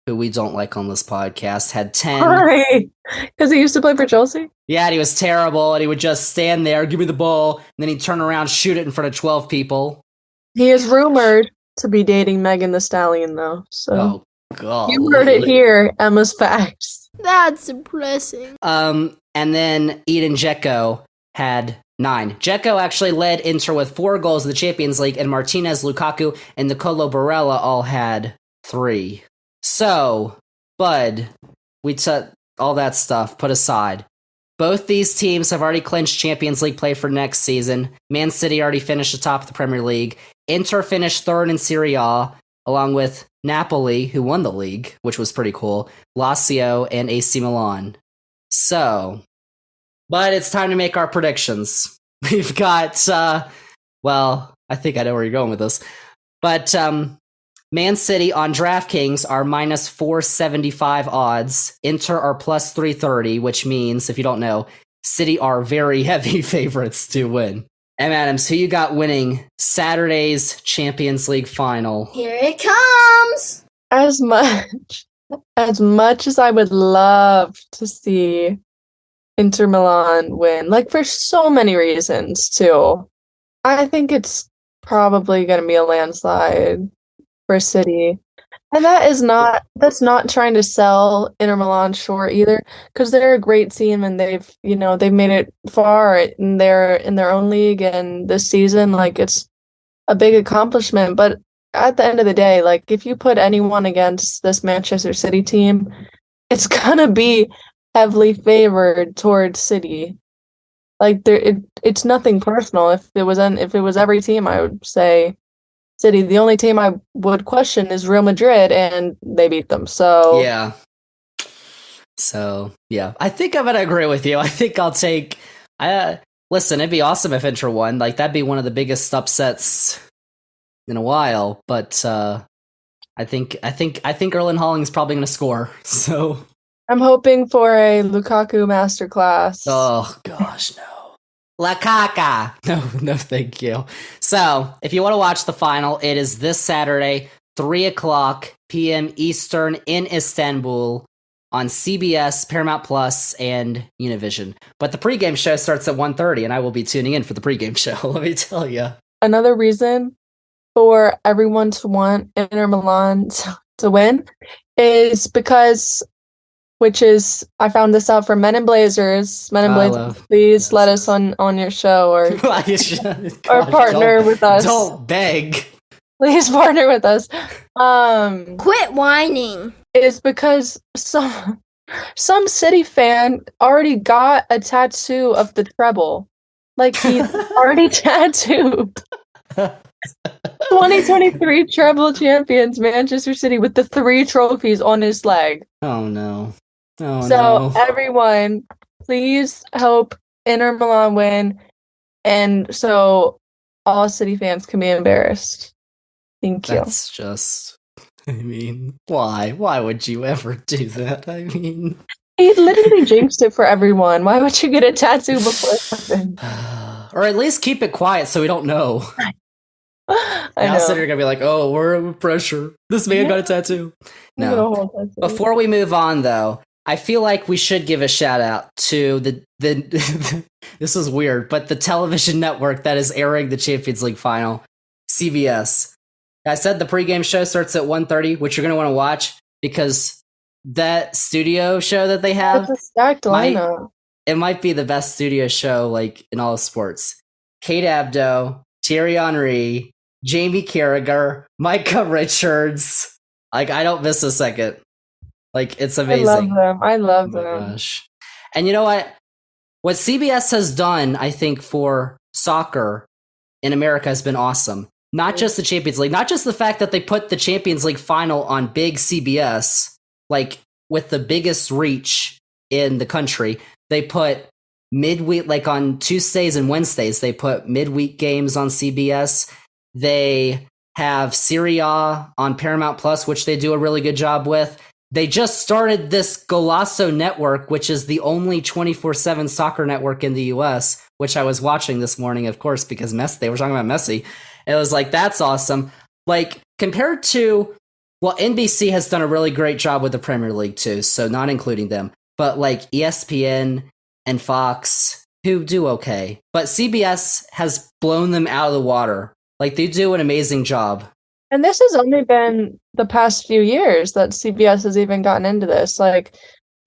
who we don't like on this podcast, had 10. Why? Because he used to play for Chelsea? Yeah, and he was terrible, and he would just stand there, give me the ball, and then he'd turn around, shoot it in front of 12 people. He is rumored to be dating Megan Thee Stallion, though. So Oh, God. you heard it here, Emma's Facts. That's depressing. And then Edin Dzeko had 9. Dzeko actually led Inter with 4 goals in the Champions League, and Martinez, Lukaku, and Nicolo Barella all had 3. So, Bud, we took all that stuff put aside. Both these teams have already clinched Champions League play for next season. Man City already finished atop of the Premier League. Inter finished 3rd in Serie A, along with Napoli, who won the league, which was pretty cool, Lazio, and AC Milan. So, but it's time to make our predictions. we've got, well, I think I know where you're going with this. But Man City on DraftKings are minus 475 odds. Inter are plus 330, which means, if you don't know, City are very heavy favorites to win. M. Adams, who you got winning Saturday's Champions League final? Here it comes. As much as I would love to see Inter Milan win, like for so many reasons too, I think it's probably going to be a landslide for City. And that's not trying to sell Inter Milan short either, because they're a great team and they've made it far in their own league, and this season, like, it's a big accomplishment. But at the end of the day, like, if you put anyone against this Manchester City team, it's gonna be heavily favored towards City. Like, it's nothing personal. If it was every team, I would say City. The only team I would question is Real Madrid, and they beat them. So yeah. I think I'm gonna agree with you. I think I'll take. Listen, it'd be awesome if Inter won. Like, that'd be one of the biggest upsets in a while. But I think Erling Haaland's probably gonna score. So I'm hoping for a Lukaku masterclass. Oh gosh, no. La Caca. No, thank you. So, if you want to watch the final, it is this Saturday, 3:00 p.m. Eastern in Istanbul on CBS, Paramount Plus, and Univision. But the pregame show starts at 1:30, and I will be tuning in for the pregame show, let me tell you. Another reason for everyone to want Inter Milan to win is because, I found this out from Men in Blazers. Men in Blazers, please let us on your show or partner with us. Don't beg. Please partner with us. Quit whining. Is because some City fan already got a tattoo of the treble. Like, he's already tattooed. 2023 treble champions Manchester City with the 3 trophies on his leg. Oh no. Everyone, please help Inter Milan win, and so all City fans can be embarrassed. Thank you. That's just, I mean, why? Why would you ever do that? I mean, he literally jinxed it for everyone. Why would you get a tattoo before it happened? Or at least keep it quiet so we don't know. Now City are gonna be like, oh, we're under pressure. This man got a tattoo. No. Before we move on, though, I feel like we should give a shout out to the this is weird, but the television network that is airing the Champions League final, CBS. I said the pregame show starts at 1:30, which you're going to want to watch because that studio show that they have, it's a stacked lineup. It might be the best studio show like in all of sports. Kate Abdo, Thierry Henry, Jamie Carragher, Micah Richards. Like, I don't miss a second. Like, it's amazing. I love them. Gosh. And you know what? What CBS has done, I think, for soccer in America has been awesome. Not just the Champions League, not just the fact that they put the Champions League final on big CBS, like with the biggest reach in the country. They put midweek, like on Tuesdays and Wednesdays, they put midweek games on CBS. They have Serie A on Paramount Plus, which they do a really good job with. They just started this Golasso network, which is the only 24/7 soccer network in the US, which I was watching this morning, of course, because they were talking about Messi. It was like, that's awesome. Like, compared to, well, NBC has done a really great job with the Premier League too, so not including them. But like ESPN and Fox, who do okay. But CBS has blown them out of the water. Like, they do an amazing job. And this has only been the past few years that CBS has even gotten into this. Like,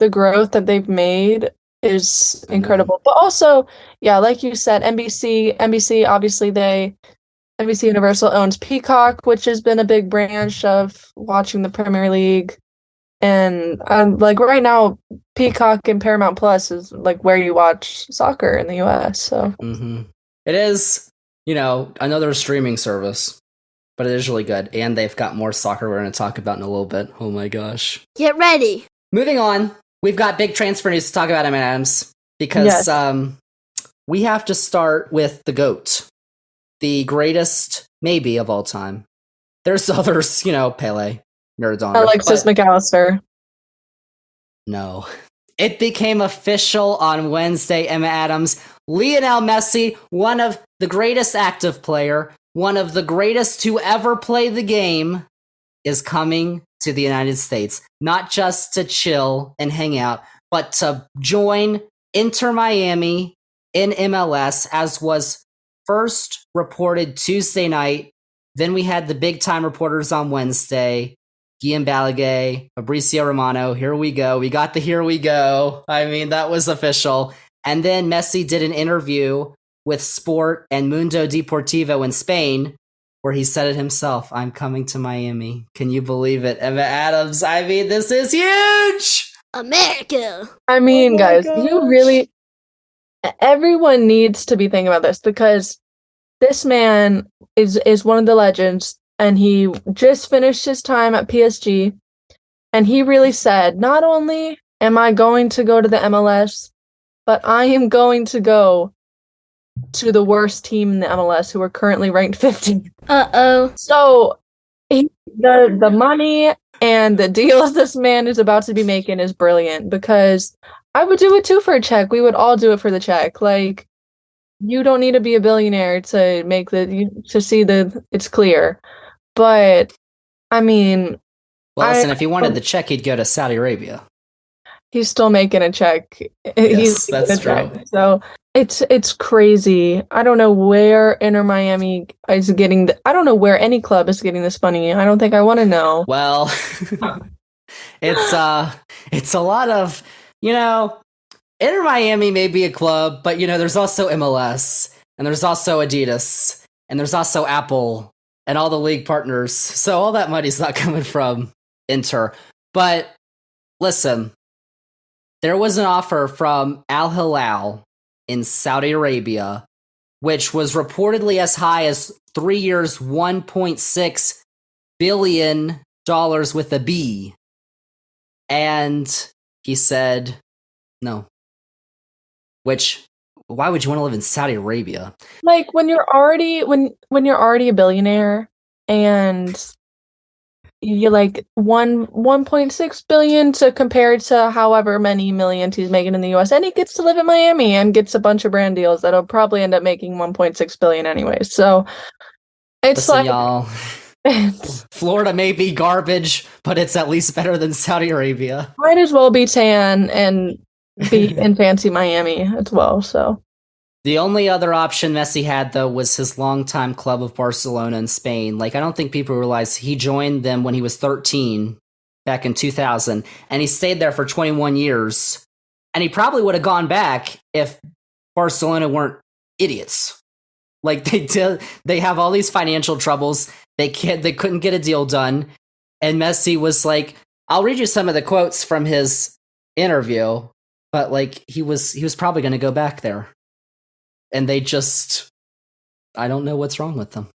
the growth that they've made is incredible. But also, yeah, like you said, NBC, obviously NBC Universal owns Peacock, which has been a big branch of watching the Premier League. And like right now, Peacock and Paramount Plus is like where you watch soccer in the US. So It is, another streaming service. But it is really good, and they've got more soccer we're going to talk about in a little bit. Oh my gosh. Get ready. Moving on, we've got big transfer news to talk about, Adams, because we have to start with the GOAT, the greatest, maybe, of all time. There's others, Pele, Maradona. Alexis McAllister. No. It became official on Wednesday, Emma Adams. Lionel Messi, one of the greatest active player, one of the greatest to ever play the game, is coming to the United States. Not just to chill and hang out, but to join Inter Miami in MLS, as was first reported Tuesday night. Then we had the big-time reporters on Wednesday. Guillaume Balaguer, Fabrizio Romano, here we go. We got the here we go. I mean, that was official. And then Messi did an interview with Sport and Mundo Deportivo in Spain, where he said it himself, I'm coming to Miami. Can you believe it? Emma Adams, I mean, this is huge! America. I mean, guys, everyone needs to be thinking about this, because this man is one of the legends, and he just finished his time at PSG, and he really said, not only am I going to go to the MLS, but I am going to go to the worst team in the MLS, who are currently ranked 50th. Uh-oh. So the money and the deals this man is about to be making is brilliant, because I would do it too for a check. We would all do it for the check. Like, you don't need to be a billionaire to see it's clear. But I mean, well, listen, if he wanted the check, he'd go to Saudi Arabia. He's still making a check. Yes, that's true. So it's crazy. I don't know where Inter Miami is getting. I don't know where any club is getting this money. I don't think I want to know. Well, it's a lot of, Inter Miami may be a club, but there's also MLS, and there's also Adidas, and there's also Apple, and all the league partners. So all that money's not coming from Inter. But listen, there was an offer from Al Hilal in Saudi Arabia, which was reportedly as high as 3 years, $1.6 billion with a B. And he said no. Which, why would you want to live in Saudi Arabia? Like, when you're already a billionaire, and you're like 1.6 billion to compare to however many millions he's making in the US, and he gets to live in Miami and gets a bunch of brand deals that'll probably end up making 1.6 billion anyways. So it's Listen, like, y'all, Florida may be garbage, but it's at least better than Saudi Arabia. Might as well be tan and be in fancy Miami as well. So the only other option Messi had, though, was his longtime club of Barcelona in Spain. Like, I don't think people realize he joined them when he was 13 back in 2000, and he stayed there for 21 years. And he probably would have gone back if Barcelona weren't idiots. Like, they have all these financial troubles. They couldn't get a deal done. And Messi was like, I'll read you some of the quotes from his interview, but like, he was probably going to go back there. And they just, I don't know what's wrong with them.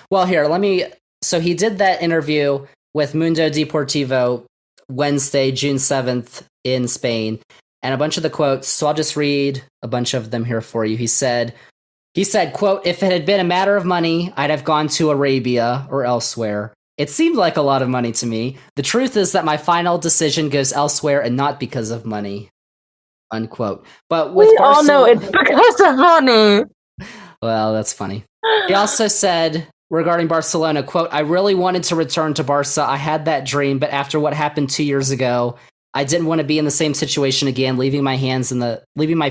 Well, here, so he did that interview with Mundo Deportivo Wednesday, June 7th in Spain, and a bunch of the quotes, so I'll just read a bunch of them here for you. He said, quote, if it had been a matter of money, I'd have gone to Arabia or elsewhere. It seemed like a lot of money to me. The truth is that my final decision goes elsewhere and not because of money. Unquote. But with we all know it's because of money. Well, that's funny. He also said regarding Barcelona, quote, I really wanted to return to Barca. I had that dream, but after what happened 2 years ago, I didn't want to be in the same situation again, leaving my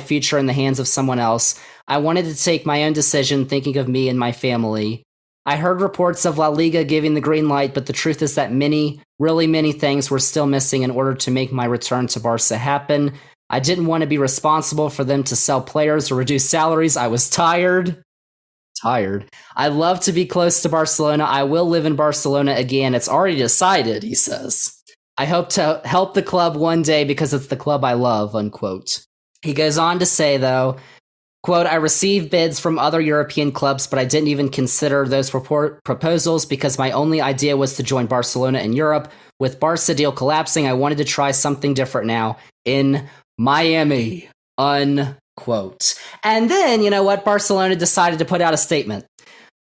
future in the hands of someone else. I wanted to take my own decision, thinking of me and my family. I heard reports of La Liga giving the green light, but the truth is that really many things were still missing in order to make my return to Barca happen. I didn't want to be responsible for them to sell players or reduce salaries. I was tired. I love to be close to Barcelona. I will live in Barcelona again. It's already decided, he says. I hope to help the club one day because it's the club I love, unquote. He goes on to say, though, quote, I received bids from other European clubs, but I didn't even consider those proposals because my only idea was to join Barcelona in Europe. With Barca deal collapsing, I wanted to try something different now in Miami. Unquote. quote. And then, you know what? Barcelona decided to put out a statement,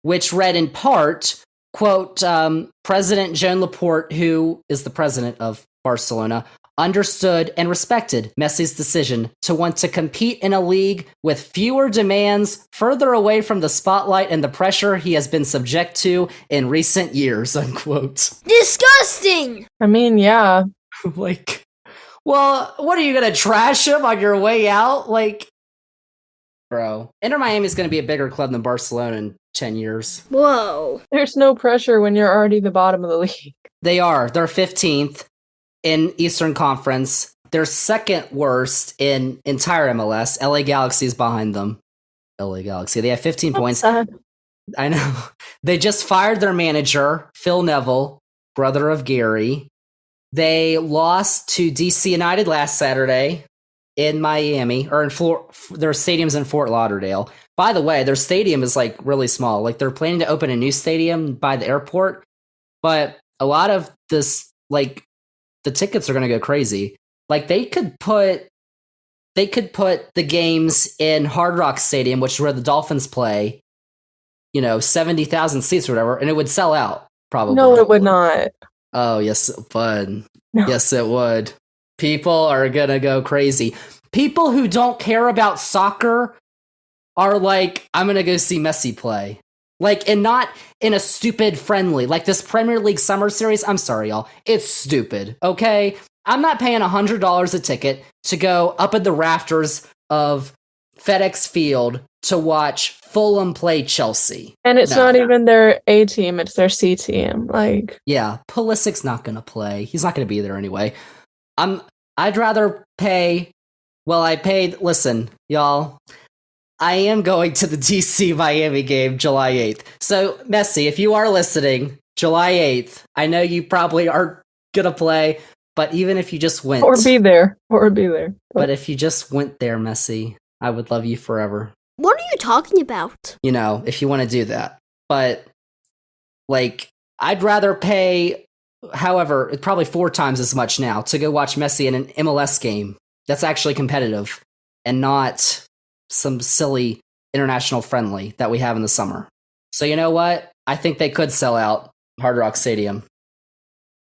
which read in part, quote, President Joan Laporte, who is the president of Barcelona, understood and respected Messi's decision to want to compete in a league with fewer demands, further away from the spotlight and the pressure he has been subject to in recent years, unquote. Disgusting! I mean, yeah. Like, well, what are you gonna trash him on your way out? Like, bro, Inter Miami is gonna be a bigger club than Barcelona in 10 years. Whoa. There's no pressure when you're already the bottom of the league. They are. They're 15th in Eastern Conference. They're second worst in entire MLS. LA Galaxy is behind them. LA Galaxy. They have 15 points. Sad. I know. They just fired their manager, Phil Neville, brother of Gary. They lost to DC United last Saturday in Miami, or in their stadium's in Fort Lauderdale. By the way, their stadium is like really small. Like they're planning to open a new stadium by the airport, but a lot of this, like, the tickets are going to go crazy. Like they could put the games in Hard Rock Stadium, which is where the Dolphins play, 70,000 seats or whatever, and it would sell out probably. No, it would not. Oh, yes, it would. No. Yes, it would. People are going to go crazy. People who don't care about soccer are like, I'm going to go see Messi play. Like, and not in a stupid friendly, like this Premier League Summer Series. I'm sorry, y'all. It's stupid, okay? I'm not paying $100 a ticket to go up at the rafters of FedEx Field to watch Fulham play Chelsea. And it's not even their A team, it's their C team. Like, yeah, Pulisic's not going to play. He's not going to be there anyway. I'd rather pay. Well, listen, y'all. I am going to the DC Miami game July 8th. So, Messi, if you are listening, July 8th, I know you probably aren't going to play, but even if you just went. Or be there. But if you just went there, Messi, I would love you forever. What are you talking about? If you want to do that. But, like, I'd rather pay, however, it's probably 4 times as much now to go watch Messi in an MLS game that's actually competitive and not some silly international friendly that we have in the summer. So you know what? I think they could sell out Hard Rock Stadium.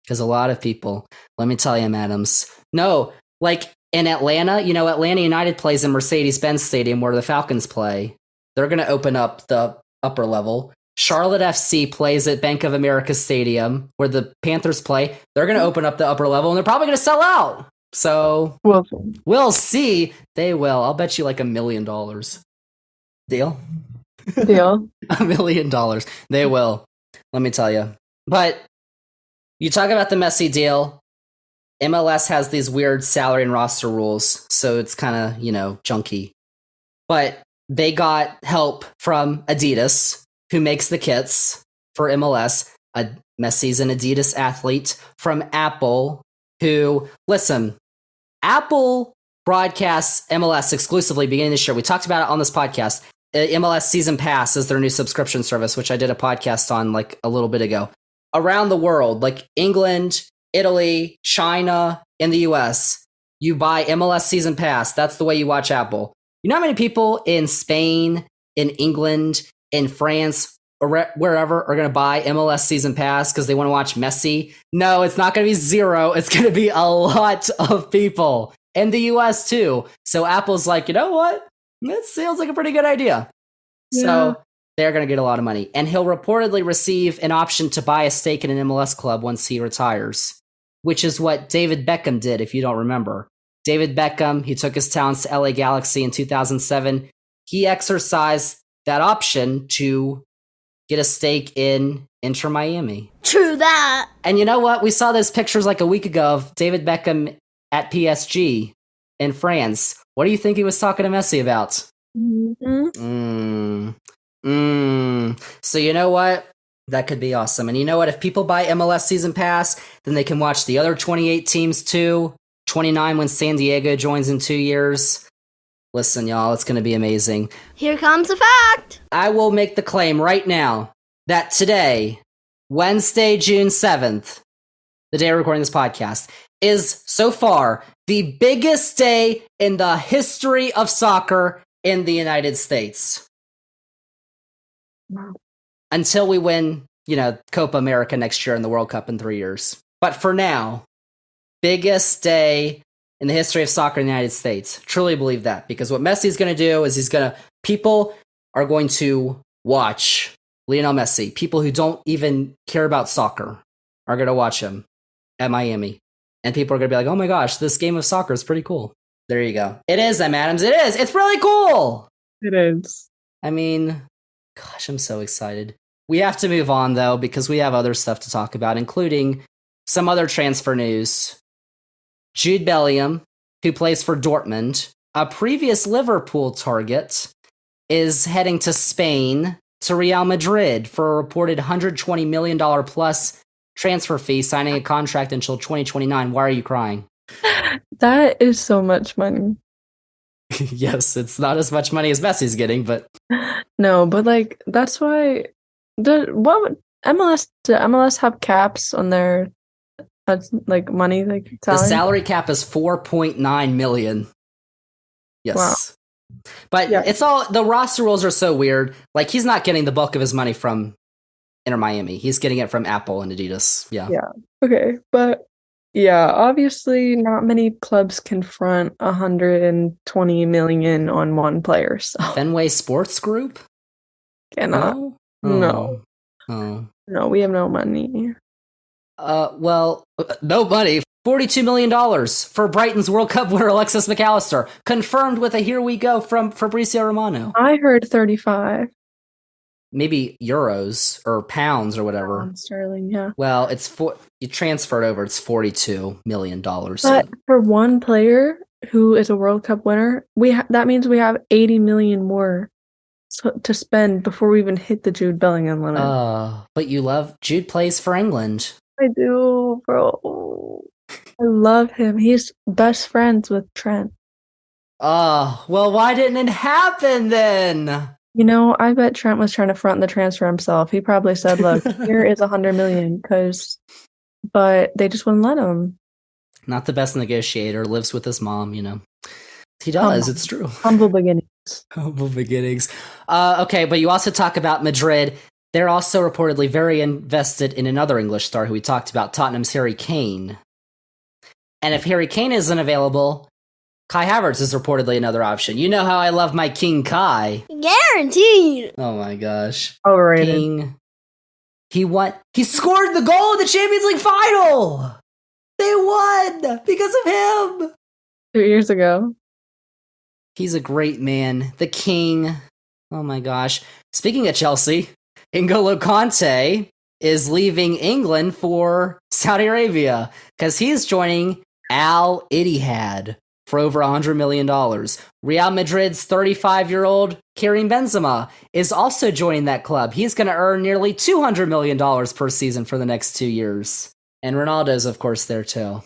Because a lot of people, let me tell you, Adams. No, like in Atlanta, Atlanta United plays in Mercedes-Benz Stadium where the Falcons play. They're going to open up the upper level. Charlotte FC plays at Bank of America Stadium where the Panthers play. They're going to open up the upper level and they're probably going to sell out. So we'll see. They will. I'll bet you like $1 million. Deal? Deal. $1 million. They will. Let me tell you. But you talk about the Messi deal. MLS has these weird salary and roster rules, so it's kind of, junky. But they got help from Adidas, who makes the kits for MLS. Messi's an Adidas athlete. From Apple, who, listen, Apple broadcasts MLS exclusively beginning this year. We talked about it on this podcast. MLS Season Pass is their new subscription service, which I did a podcast on like a little bit ago. Around the world, like England, Italy, China, and the US, you buy MLS Season Pass. That's the way you watch Apple. You know how many people in Spain, in England, in France, or wherever are going to buy MLS Season Pass because they want to watch Messi? No, it's not going to be 0. It's going to be a lot of people. In the US too. So Apple's like, you know what? That sounds like a pretty good idea. Yeah. So they're going to get a lot of money. And he'll reportedly receive an option to buy a stake in an MLS club once he retires, which is what David Beckham did, if you don't remember. David Beckham, he took his talents to LA Galaxy in 2007. He exercised that option to get a stake in Inter Miami. True that. And you know what? We saw those pictures like a week ago of David Beckham at PSG in France. What do you think he was talking to Messi about? So you know what? That could be awesome. And you know what? If people buy MLS Season Pass, then they can watch the other 28 teams too. 29 when San Diego joins in 2 years. Listen, y'all, it's going to be amazing. Here comes the fact. I will make the claim right now that today, Wednesday, June 7th, the day of recording this podcast, is so far the biggest day in the history of soccer in the United States. Wow. Until we win, Copa America next year and the World Cup in 3 years. But for now, biggest day in the history of soccer in the United States. Truly believe that, because what Messi's going to do is people are going to watch Lionel Messi. People who don't even care about soccer are going to watch him at Miami. And people are going to be like, oh my gosh, this game of soccer is pretty cool. There you go. It is, M. Adams. It is. It's really cool. It is. I mean, gosh, I'm so excited. We have to move on, though, because we have other stuff to talk about, including some other transfer news. Jude Bellingham, who plays for Dortmund, a previous Liverpool target, is heading to Spain to Real Madrid for a reported $120 million plus transfer fee, signing a contract until 2029. Why are you crying? That is so much money. Yes, it's not as much money as Messi's getting, but No, but like that's why what would MLS have caps on their like money, like the salary? salary cap is 4.9 million. Yes. Wow. But Yeah. it's all, the roster rules are so weird. Like, he's not getting the bulk of his money from Inter Miami. He's getting it from Apple and Adidas. Yeah. Okay, but yeah, obviously not many clubs can front 120 million on one player, so Fenway Sports Group? cannot. No? No. Oh. No, we have no money. Well, no money. $42 million for Brighton's World Cup winner Alexis McAllister. Confirmed with a here we go from Fabrizio Romano. I heard 35 Maybe euros or pounds or whatever. pounds sterling, yeah. Well, you transferred over, it's $42 million. But for one player who is a World Cup winner, that means we have 80 million more to spend before we even hit the Jude Bellingham limit. But Jude plays for England. I do, bro. I love him. He's best friends with Trent. Well, why didn't it happen then? I bet Trent was trying to front the transfer himself. He probably said, look, here is 100 million, but they just wouldn't let him. Not the best negotiator, lives with his mom, He does, it's true. Humble beginnings. Humble beginnings. Okay, but you also talk about Madrid. They're also reportedly very invested in another English star who we talked about, Tottenham's Harry Kane. And if Harry Kane isn't available, Kai Havertz is reportedly another option. You know how I love my King Kai. Guaranteed. Oh my gosh. Overrated. King. He scored the goal in the Champions League final! They won because of him! 2 years ago. He's a great man. The King. Oh my gosh. Speaking of Chelsea, N'Golo Kante is leaving England for Saudi Arabia because he's joining Al Ittihad for over $100 million. Real Madrid's 35-year-old Karim Benzema is also joining that club. He's going to earn nearly $200 million per season for the next 2 years. And Ronaldo's, of course, there too.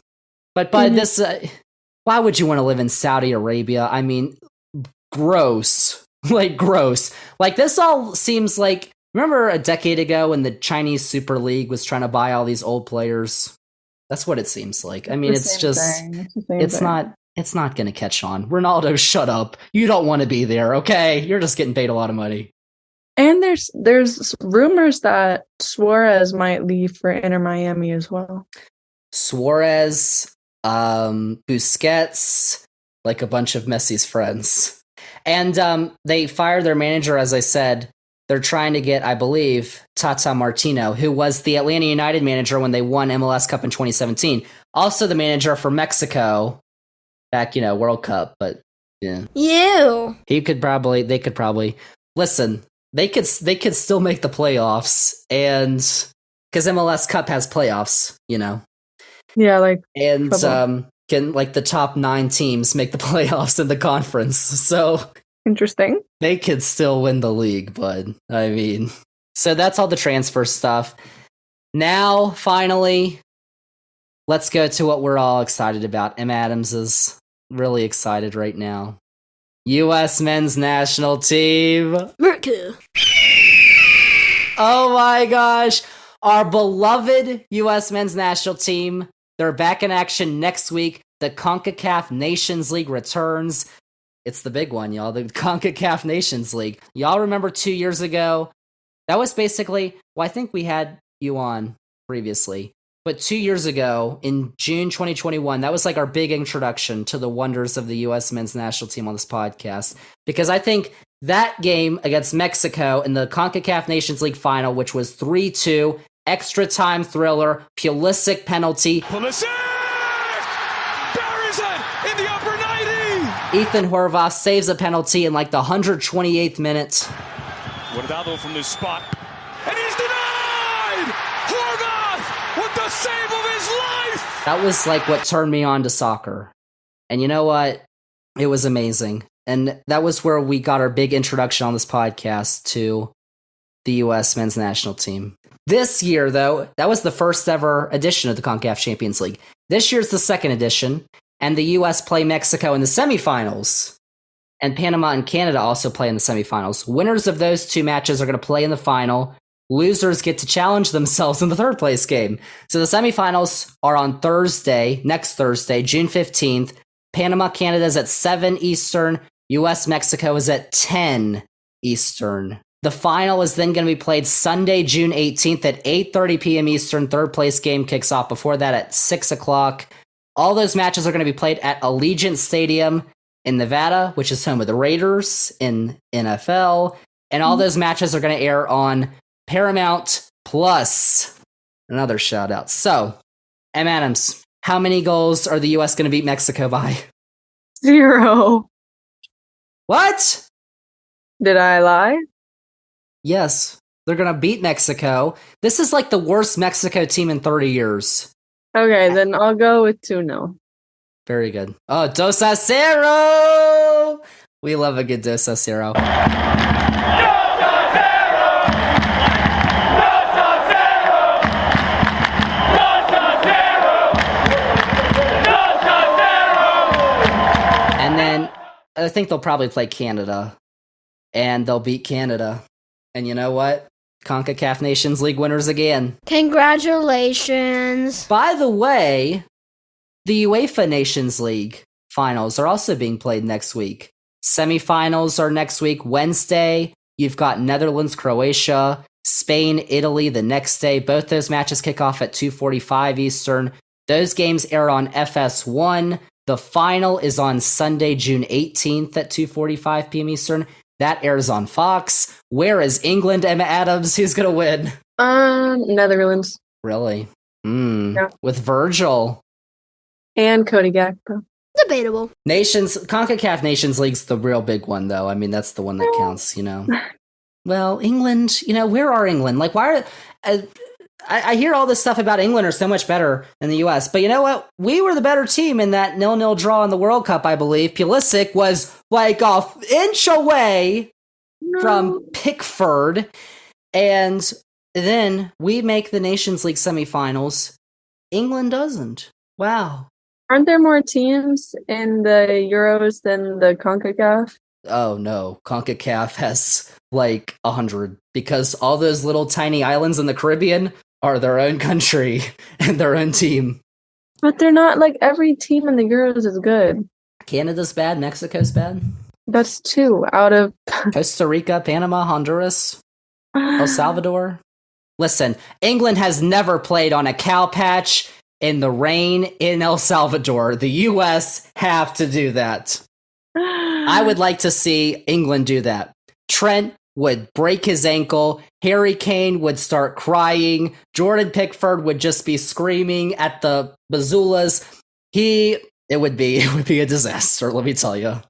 But this, why would you want to live in Saudi Arabia? I mean, gross. Like, gross. Like, this all seems like, remember a decade ago when the Chinese Super League was trying to buy all these old players? That's what it seems like. I mean, it's not going to catch on. Ronaldo, shut up. You don't want to be there, okay? You're just getting paid a lot of money. And there's rumors that Suarez might leave for Inter Miami as well. Suarez, Busquets, like a bunch of Messi's friends. And they fired their manager, as I said. They're trying to get, I believe, Tata Martino, who was the Atlanta United manager when they won MLS Cup in 2017. Also the manager for Mexico back, World Cup, but yeah. They could probably listen, they could still make the playoffs, and because MLS Cup has playoffs, Yeah, like, and football. Can like the top 9 teams make the playoffs in the conference. So Interesting. they could still win the league, bud. I mean, so that's all the transfer stuff. Now, finally, let's go to what we're all excited about. M. Adams is really excited right now. U.S. men's national team. America. Oh my gosh. Our beloved U.S. men's national team. They're back in action next week. The CONCACAF Nations League returns. It's the big one, y'all. The CONCACAF Nations League. Y'all remember 2 years ago? That was basically, well, I think we had you on previously. But 2 years ago, in June 2021, that was like our big introduction to the wonders of the U.S. men's national team on this podcast. Because I think that game against Mexico in the CONCACAF Nations League final, which was 3-2, extra time thriller, Pulisic penalty. Pulisic! Buries it in the upper 90! Ethan Horvath saves a penalty in like the 128th minute. Guardado from this spot. And he's denied! Horvath with the save of his life! That was like what turned me on to soccer. And you know what? It was amazing. And that was where we got our big introduction on this podcast to the U.S. men's national team. This year, though, that was the first ever edition of the CONCACAF Champions League. This year's the second edition, and the U.S. play Mexico in the semifinals. And Panama and Canada also play in the semifinals. Winners of those two matches are going to play in the final. Losers get to challenge themselves in the third place game. So the semifinals are on Thursday, next Thursday, June 15th. Panama, Canada is at 7 Eastern. U.S. Mexico is at 10 Eastern. The final is then going to be played Sunday, June 18th at 8:30 p.m. Eastern. Third place game kicks off before that at 6 o'clock. All those matches are going to be played at Allegiant Stadium in Nevada, which is home of the Raiders in NFL. And all those matches are going to air on Paramount Plus. Another shout out. So, M. Adams, how many goals are the U.S. going to beat Mexico by? 0. What? Did I lie? Yes, they're going to beat Mexico. This is like the worst Mexico team in 30 years. Okay, then I'll go with 2-0. Very good. Oh, 2-0! We love a good 2-0. And then I think they'll probably play Canada, and they'll beat Canada. And you know what? CONCACAF Nations League winners again. Congratulations. By the way, the UEFA Nations League finals are also being played next week. Semifinals are next week, Wednesday. You've got Netherlands, Croatia, Spain, Italy the next day. Both those matches kick off at 2:45 Eastern. Those games air on FS1. The final is on Sunday, June 18th at 2:45 p.m. Eastern. That airs on Fox. Where is England, Emma Adams? Who's going to win? Netherlands. Really? Yeah. With Virgil. And Cody Gakpo. Debatable. CONCACAF Nations League's the real big one, though. I mean, that's the one that counts, you know. Well, England, you know, where are England? Like, why are... I hear all this stuff about England are so much better than the U.S., but you know what? We were the better team in that 0-0 draw in the World Cup, I believe. Pulisic was like an inch away from Pickford, and then we make the Nations League semifinals. England doesn't. Wow. Aren't there more teams in the Euros than the CONCACAF? Oh, no. CONCACAF has like 100 because all those little tiny islands in the Caribbean are their own country and their own team. But they're not like every team in the Euros is good. Canada's bad. Mexico's bad. That's 2 out of Costa Rica, Panama, Honduras, El Salvador. Listen, England has never played on a cow patch in the rain in El Salvador. The U.S. have to do that. I would like to see England do that. Trent would break his ankle. Harry Kane would start crying. Jordan Pickford would just be screaming at the bazoolas. It would be a disaster, let me tell you.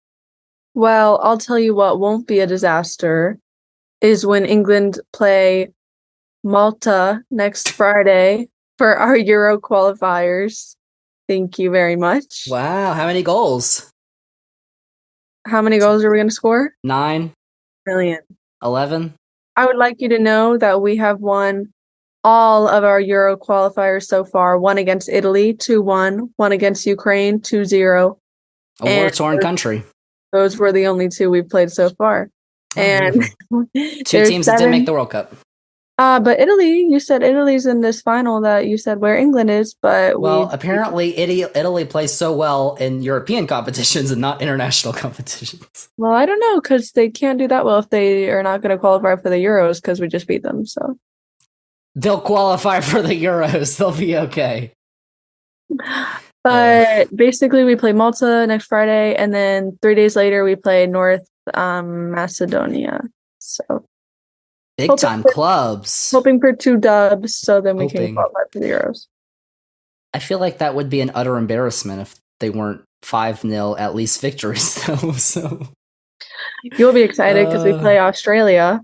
Well, I'll tell you what won't be a disaster is when England play Malta next Friday for our Euro qualifiers. Thank you very much. Wow, how many goals? How many goals are we going to score? 9? Million. 11? I would like you to know that we have won all of our Euro qualifiers so far. 1 against Italy, 2-1. 1 against Ukraine, 2-0. A war-torn country. Those were the only 2 we've played so far. Oh, and 2 teams that didn't make the World Cup. But Italy, you said Italy's in this final that you said where England is, but apparently Italy plays so well in European competitions and not international competitions. Well, I don't know because they can't do that well if they are not going to qualify for the Euros because we just beat them. So they'll qualify for the Euros. They'll be okay. But basically, we play Malta next Friday, and then 3 days later we play North Macedonia. So big time clubs. Hoping for 2 dubs, so then we can qualify for the Euros. I feel like that would be an utter embarrassment if they weren't 5-0 at least victories, though. So you'll be excited because we play Australia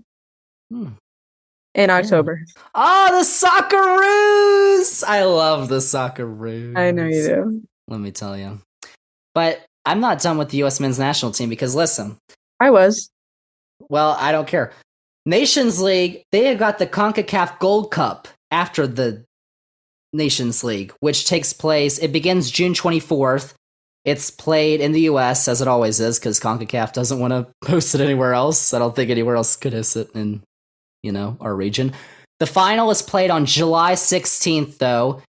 in October. Oh, the Socceroos! I love the Socceroos. I know you do. Let me tell you. But I'm not done with the U.S. men's national team because, listen. I was. Well, I don't care. Nations League, they have got the CONCACAF Gold Cup after the Nations League, which takes place, it begins June 24th. It's played in the U.S., as it always is, because CONCACAF doesn't want to host it anywhere else. I don't think anywhere else could host it in, our region. The final is played on July 16th, though,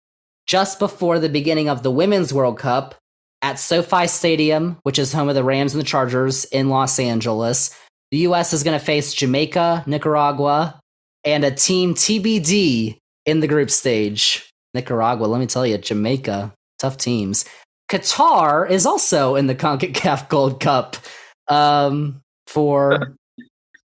just before the beginning of the Women's World Cup at SoFi Stadium, which is home of the Rams and the Chargers in Los Angeles. The U.S. is going to face Jamaica, Nicaragua, and a team TBD in the group stage. Nicaragua, let me tell you, Jamaica, tough teams. Qatar is also in the CONCACAF Gold Cup for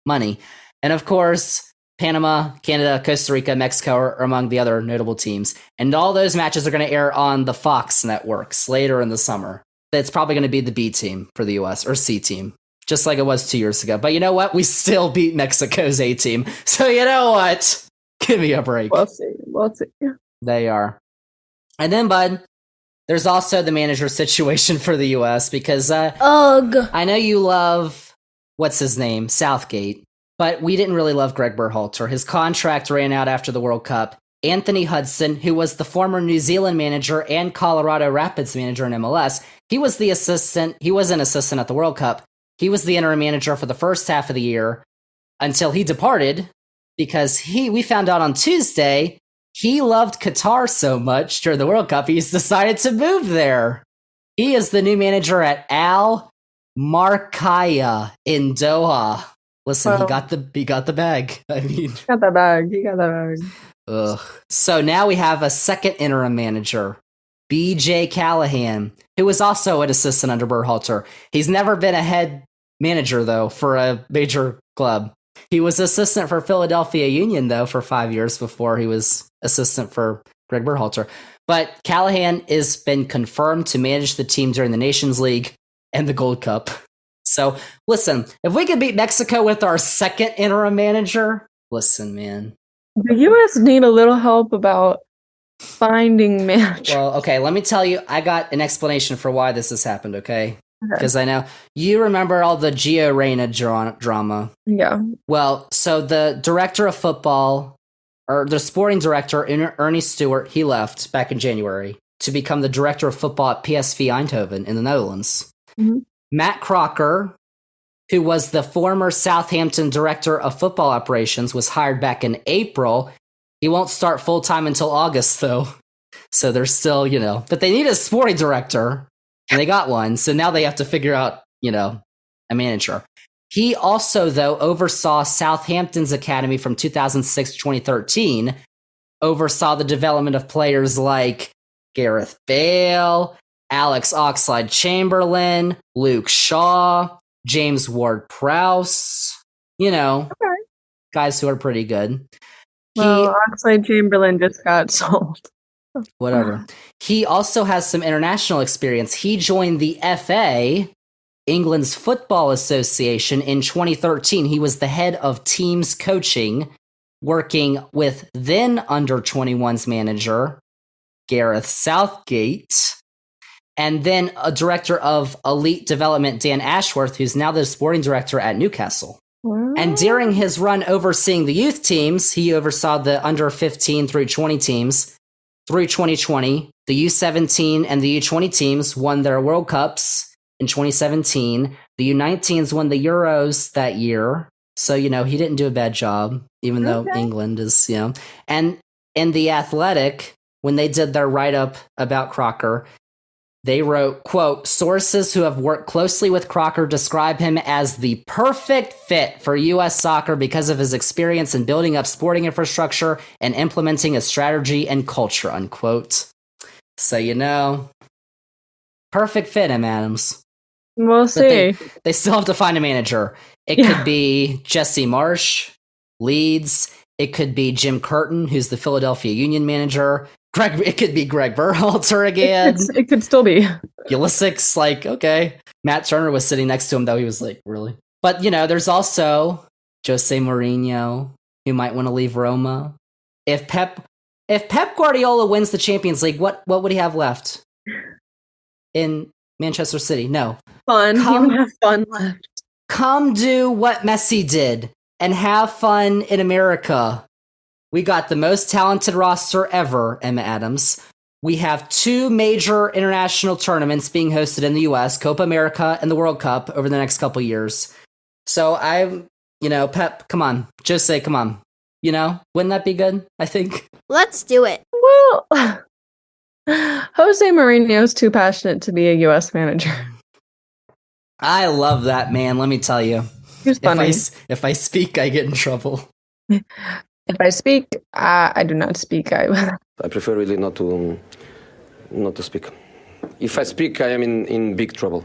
money. And of course, Panama, Canada, Costa Rica, Mexico are among the other notable teams. And all those matches are going to air on the Fox networks later in the summer. It's probably going to be the B team for the U.S. or C team, just like it was 2 years ago. But you know what? We still beat Mexico's A team. So you know what? Give me a break. We'll see. They are. And then, bud, there's also the manager situation for the U.S. because I know you love, what's his name, Southgate, but we didn't really love Greg Berhalter. His contract ran out after the World Cup. Anthony Hudson, who was the former New Zealand manager and Colorado Rapids manager in MLS, he was the assistant. He was an assistant at the World Cup. He was the interim manager for the first half of the year until he departed because we found out on Tuesday he loved Qatar so much during the World Cup, he's decided to move there. He is the new manager at Al Markaya in Doha. Listen, he got the bag. I mean, he got the bag. Ugh. So now we have a second interim manager, BJ Callahan, who was also an assistant under Berhalter. He's never been a head manager, though, for a major club. He was assistant for Philadelphia Union, though, for 5 years before he was assistant for Greg Berhalter. But Callahan has been confirmed to manage the team during the Nations League and the Gold Cup. So, listen, if we could beat Mexico with our second interim manager, listen, man. The U.S. need a little help about finding managers. Well, okay, let me tell you, I got an explanation for why this has happened, okay? Because I know you remember all the Gio Reyna drama. Yeah. Well, so the director of football, or the sporting director, Ernie Stewart, he left back in January to become the director of football at PSV Eindhoven in the Netherlands. Mm-hmm. Matt Crocker, who was the former Southampton director of football operations, was hired back in April. He won't start full-time until August, though. So they're still, but they need a sporting director. And they got one, so now they have to figure out, a manager. He also, though, oversaw Southampton's academy from 2006 to 2013, oversaw the development of players like Gareth Bale, Alex Oxlade-Chamberlain, Luke Shaw, James Ward-Prowse, guys who are pretty good. Well, Oxlade-Chamberlain just got sold. Whatever. He also has some international experience. He joined the FA, England's Football Association, in 2013. He was the head of teams coaching, working with then under-21s manager, Gareth Southgate, and then a director of elite development, Dan Ashworth, who's now the sporting director at Newcastle. And during his run overseeing the youth teams, he oversaw the under-15 through 20 teams. Through 2020, the U17 and the U20 teams won their World Cups in 2017. The U19s won the Euros that year. So, he didn't do a bad job, even though England is, And in The Athletic, when they did their write-up about Crocker, they wrote, quote, sources who have worked closely with Crocker describe him as the perfect fit for U.S. soccer because of his experience in building up sporting infrastructure and implementing a strategy and culture, unquote. So, perfect fit, M. Adams. We'll see. They still have to find a manager. It could be Jesse Marsh, Leeds. It could be Jim Curtin, who's the Philadelphia Union manager. It could be Greg Berhalter again. It could still be. Ulisic's okay. Matt Turner was sitting next to him, though. He was like, really? But, there's also Jose Mourinho, who might want to leave Roma. If Pep Guardiola wins the Champions League, what would he have left? In Manchester City? No. Fun. He would have fun left. Come do what Messi did and have fun in America. We got the most talented roster ever, Emma Adams. We have 2 major international tournaments being hosted in the U.S., Copa America and the World Cup, over the next couple years. So Pep, come on. Jose, come on. Wouldn't that be good, I think? Let's do it. Well, Jose Mourinho's too passionate to be a U.S. manager. I love that man, let me tell you. He's funny. If I speak, I get in trouble. If I speak, I do not speak. I prefer really not to speak. If I speak, I am in big trouble.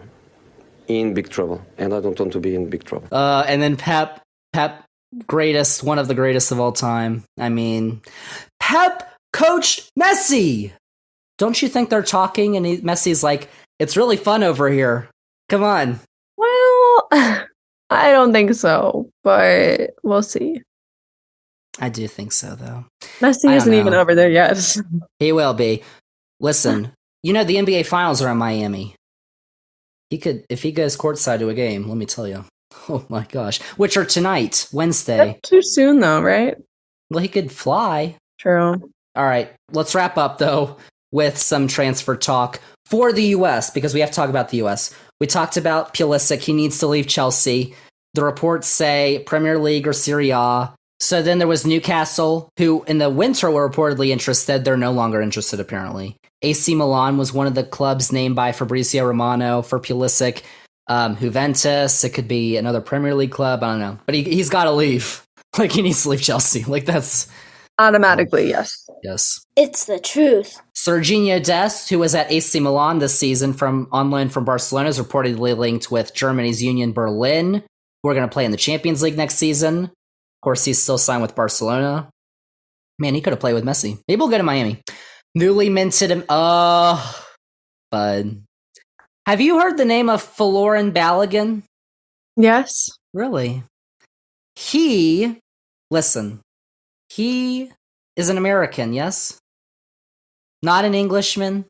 In big trouble. And I don't want to be in big trouble. And then Pep, one of the greatest of all time. I mean, Pep coached Messi! Don't you think they're talking and Messi's like, it's really fun over here. Come on. Well, I don't think so, but we'll see. I do think so, though. Messi isn't even over there yet. He will be. Listen, the NBA Finals are in Miami. If he goes courtside to a game, let me tell you. Oh my gosh. Which are tonight, Wednesday. That's too soon, though, right? Well, he could fly. True. All right, let's wrap up, though, with some transfer talk for the U.S., because we have to talk about the U.S. We talked about Pulisic. He needs to leave Chelsea. The reports say Premier League or Serie A. So then there was Newcastle, who in the winter were reportedly interested. They're no longer interested, apparently. AC Milan was one of the clubs named by Fabrizio Romano for Pulisic. Juventus, it could be another Premier League club. I don't know. But he's got to leave. He needs to leave Chelsea. That's... Automatically, yes. Yes. It's the truth. Serginho Dest, who was at AC Milan this season on loan from Barcelona, is reportedly linked with Germany's Union Berlin, who are going to play in the Champions League next season. Of course, he's still signed with Barcelona. Man, he could have played with Messi. Maybe we'll go to Miami. Newly minted him. Bud. Have you heard the name of Folarin Balogun? Yes. Really? He is an American, yes? Not an Englishman.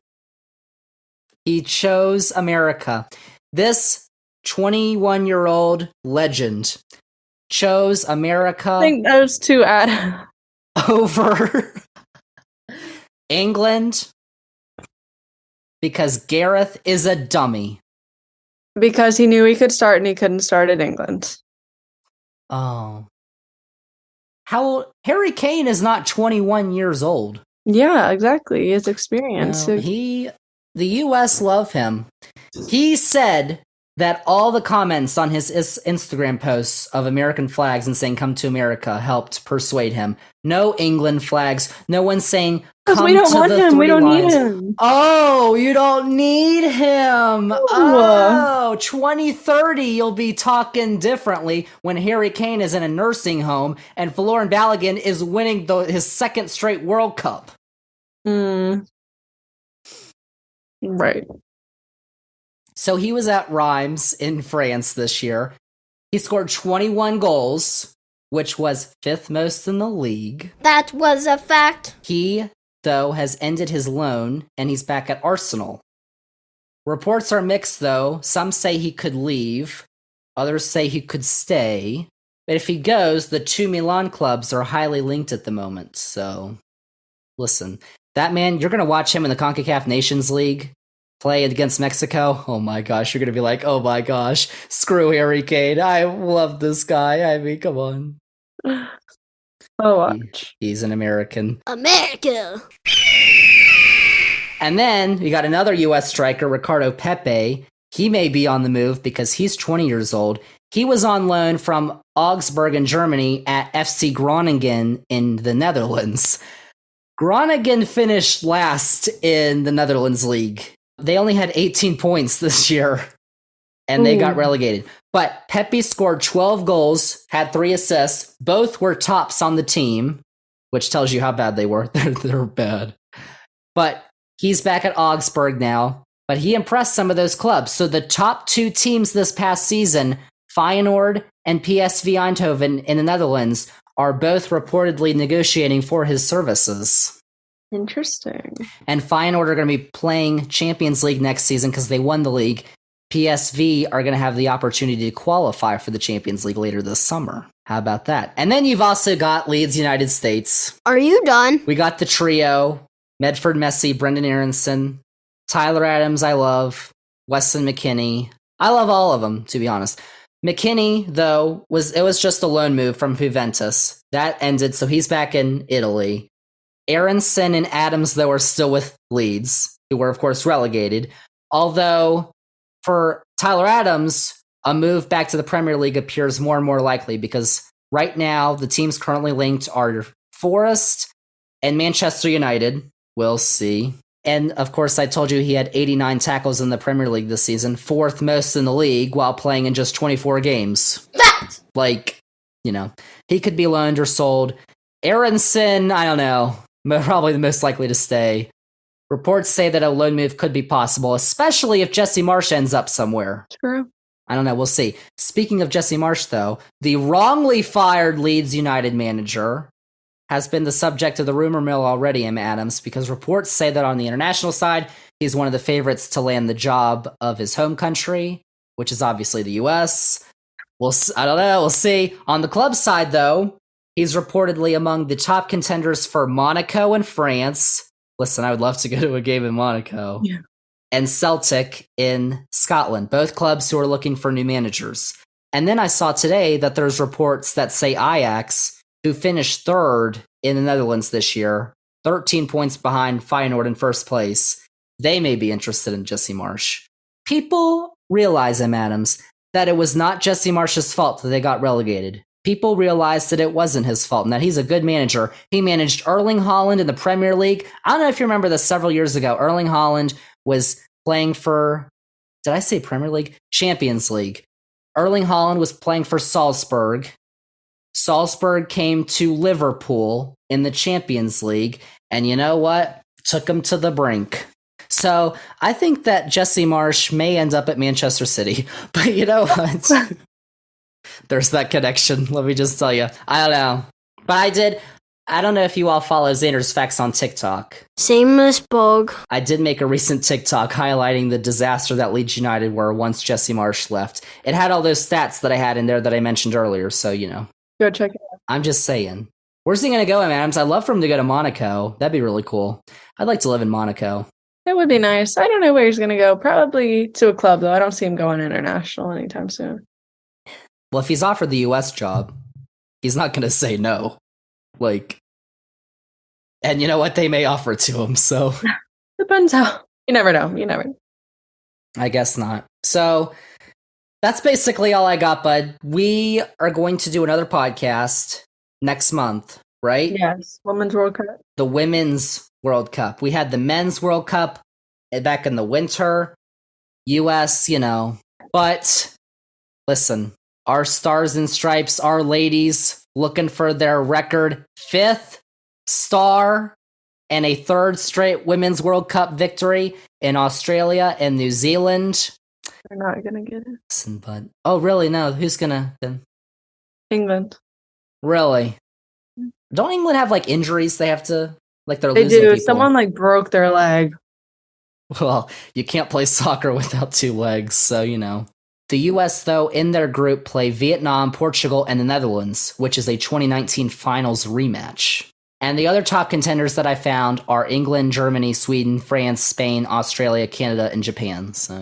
He chose America. This 21-year-old legend chose America. I think that was too add over England because Gareth is a dummy. Because he knew he could start and he couldn't start at England. Oh. Harry Kane is not 21 years old. Yeah, exactly. His experience. The US love him. He said that all the comments on his Instagram posts of American flags and saying "Come to America" helped persuade him. No England flags. No one saying "Come we don't to want the him. three We don't lines." need him. Oh, you don't need him. Oh, 2030, you'll be talking differently when Harry Kane is in a nursing home and Folarin Balogun is winning his second straight World Cup. Right. So he was at Reims in France this year. He scored 21 goals, which was 5th most in the league. That was a fact. He, though, has ended his loan, and he's back at Arsenal. Reports are mixed, though. Some say he could leave. Others say he could stay. But if he goes, the 2 Milan clubs are highly linked at the moment. So, listen. That man, you're going to watch him in the CONCACAF Nations League play against Mexico. Oh my gosh, you're going to be like, oh my gosh, screw Harry Kane. I love this guy. I mean, come on. Oh, watch. He's an American. America. And then you got another U.S. striker, Ricardo Pepe. He may be on the move because he's 20 years old. He was on loan from Augsburg in Germany at FC Groningen in the Netherlands. Groningen finished last in the Netherlands league. They only had 18 points this year, and they got relegated. But Pepe scored 12 goals, had 3 assists. Both were tops on the team, which tells you how bad they were. They're bad. But he's back at Augsburg now, but he impressed some of those clubs. So the top 2 teams this past season, Feyenoord and PSV Eindhoven in the Netherlands, are both reportedly negotiating for his services. Interesting. And Feyenoord are going to be playing Champions League next season because they won the league. PSV are going to have the opportunity to qualify for the Champions League later this summer. How about that? And then you've also got Leeds United States. Are you done? We got the trio, Medford Messi, Brendan Aronson, Tyler Adams, I love, Weston McKennie. I love all of them, to be honest. McKennie, though, was just a loan move from Juventus. That ended, so he's back in Italy. Aronson and Adams, though, are still with Leeds, who were, of course, relegated. Although, for Tyler Adams, a move back to the Premier League appears more and more likely because right now the teams currently linked are Forest and Manchester United. We'll see. And, of course, I told you he had 89 tackles in the Premier League this season, 4th most in the league while playing in just 24 games. Fact! Like, he could be loaned or sold. Aronson, I don't know, probably the most likely to stay. Reports say that a loan move could be possible, especially if Jesse Marsch ends up somewhere. True. I don't know, we'll see. Speaking of Jesse Marsch, though, the wrongly fired Leeds United manager has been the subject of the rumor mill already, Emma Adams, because reports say that on the international side, he's one of the favorites to land the job of his home country, which is obviously the U.S. I don't know, we'll see. On the club side, though, he's reportedly among the top contenders for Monaco and France. Listen, I would love to go to a game in Monaco. Yeah. And Celtic in Scotland, both clubs who are looking for new managers. And then I saw today that there's reports that say Ajax, who finished 3rd in the Netherlands this year, 13 points behind Feyenoord in 1st place. They may be interested in Jesse Marsch. People realize, Adams, that it was not Jesse Marsch's fault that they got relegated. People realized that it wasn't his fault and that he's a good manager. He managed Erling Haaland in the Premier League. I don't know if you remember this several years ago. Erling Haaland was playing for, did I say Premier League? Champions League. Erling Haaland was playing for Salzburg. Salzburg came to Liverpool in the Champions League, and you know what? Took him to the brink. So I think that Jesse Marsch may end up at Manchester City, but you know what? There's that connection, let me just tell you. I don't know. But I don't know if you all follow Zander's Facts on TikTok. Same as Bog. I did make a recent TikTok highlighting the disaster that Leeds United were once Jesse Marsch left. It had all those stats that I had in there that I mentioned earlier, so Go check it out. I'm just saying. Where's he going to go, Adams? I'd love for him to go to Monaco. That'd be really cool. I'd like to live in Monaco. That would be nice. I don't know where he's going to go. Probably to a club, though. I don't see him going international anytime soon. Well, if he's offered the U.S. job, he's not going to say no. And you know what? They may offer it to him, so. Depends how. You never know. You never know. I guess not. So that's basically all I got, bud. We are going to do another podcast next month, right? Yes. Women's World Cup. The Women's World Cup. We had the Men's World Cup back in the winter. U.S., But listen, our Stars and Stripes, our ladies, looking for their record 5th star and a 3rd straight Women's World Cup victory in Australia and New Zealand. They're not going to get it. Listen, bud. Oh, really? No. Who's going to then? England. Really? Don't England have injuries they have to they're They losing do. people? Someone broke their leg. Well, you can't play soccer without 2 legs, so The US, though, in their group play Vietnam, Portugal, and the Netherlands, which is a 2019 finals rematch. And the other top contenders that I found are England, Germany, Sweden, France, Spain, Australia, Canada, and Japan. So,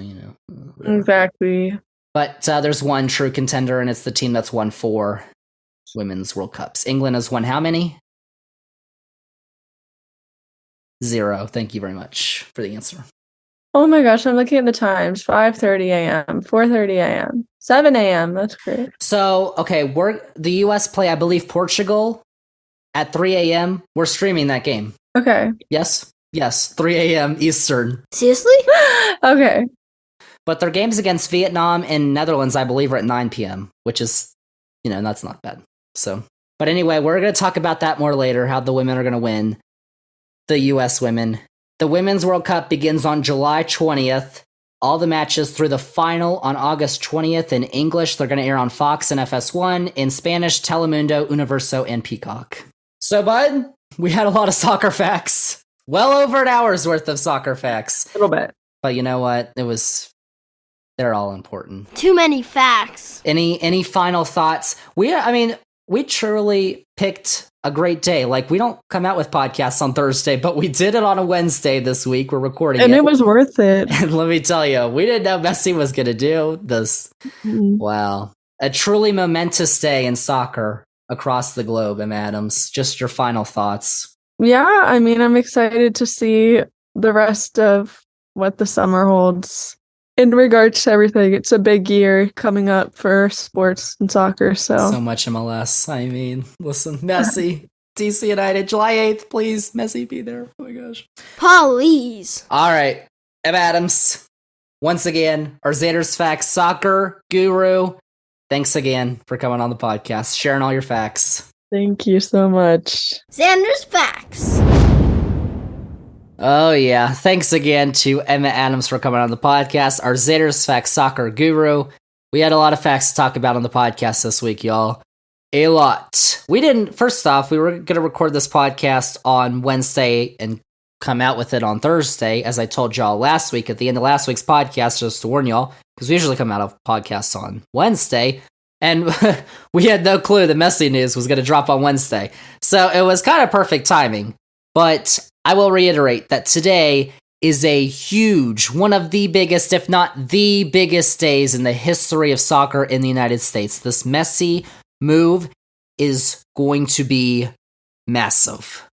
Exactly. But there's one true contender, and it's the team that's won 4 Women's World Cups. England has won how many? 0. Thank you very much for the answer. Oh my gosh, I'm looking at the times. 5:30 a.m., 4:30 a.m., 7 a.m. That's great. So, okay, the U.S. play, I believe, Portugal at 3 a.m. We're streaming that game. Okay. Yes, 3 a.m. Eastern. Seriously? Okay. But their games against Vietnam and Netherlands, I believe, are at 9 p.m., which is, that's not bad. So, but anyway, we're going to talk about that more later, how the women are going to win. The U.S. women. The Women's World Cup begins on July 20th. All the matches through the final on August 20th in English. They're going to air on Fox and FS1. In Spanish, Telemundo, Universo, and Peacock. So, bud, we had a lot of soccer facts. Well over an hour's worth of soccer facts. A little bit. But you know what? They're all important. Too many facts. Any final thoughts? We truly picked a great day. Like, we don't come out with podcasts on Thursday, but we did it on a Wednesday this week. We're recording and it was worth it. And let me tell you, we didn't know Messi was going to do this. Mm-hmm. Wow. A truly momentous day in soccer across the globe, Em Adams. Just your final thoughts. Yeah, I'm excited to see the rest of what the summer holds. In regards to everything, it's a big year coming up for sports and soccer. So much MLS. Listen, Messi, DC United, July 8th, please. Messi, be there. Oh my gosh. Please. All right. Em Adams, once again, our Zander's Facts soccer guru. Thanks again for coming on the podcast, sharing all your facts. Thank you so much. Zander's Facts. Oh, yeah. Thanks again to Emma Adams for coming on the podcast, our Zander's Facts soccer guru. We had a lot of facts to talk about on the podcast this week, y'all. A lot. First off, we were going to record this podcast on Wednesday and come out with it on Thursday, as I told y'all last week at the end of last week's podcast, just to warn y'all, because we usually come out of podcasts on Wednesday. And we had no clue the Messi news was going to drop on Wednesday. So it was kind of perfect timing. But I will reiterate that today is a huge, one of the biggest, if not the biggest days in the history of soccer in the United States. This Messi move is going to be massive.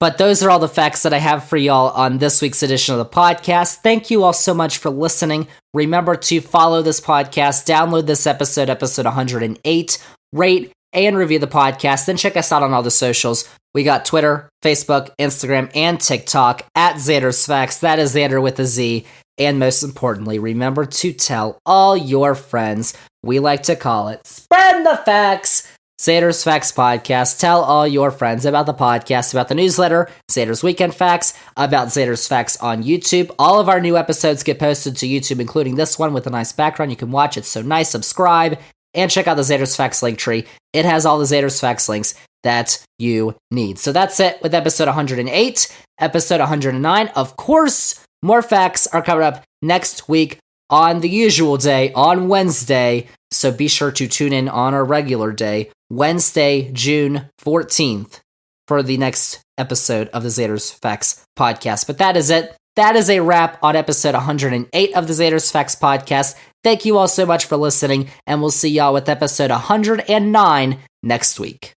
But those are all the facts that I have for y'all on this week's edition of the podcast. Thank you all so much for listening. Remember to follow this podcast, download this episode 108, rate and review the podcast. Then check us out on all the socials. We got Twitter, Facebook, Instagram, and TikTok at Zander's Facts. That is Zander with a Z. And most importantly, remember to tell all your friends. We like to call it Spread the Facts. Zander's Facts Podcast. Tell all your friends about the podcast, about the newsletter, Zander's Weekend Facts, about Zander's Facts on YouTube. All of our new episodes get posted to YouTube, including this one with a nice background. You can watch it so nice. Subscribe and check out the Zander's Facts link tree. It has all the Zander's Facts links that you need. So that's it with episode 108. Episode 109. Of course, more facts are coming up next week on the usual day, on Wednesday. So be sure to tune in on our regular day, Wednesday, June 14th, for the next episode of the Zander's Facts podcast. But that is it. That is a wrap on episode 108 of the Zander's Facts podcast. Thank you all so much for listening, and we'll see y'all with episode 109 next week.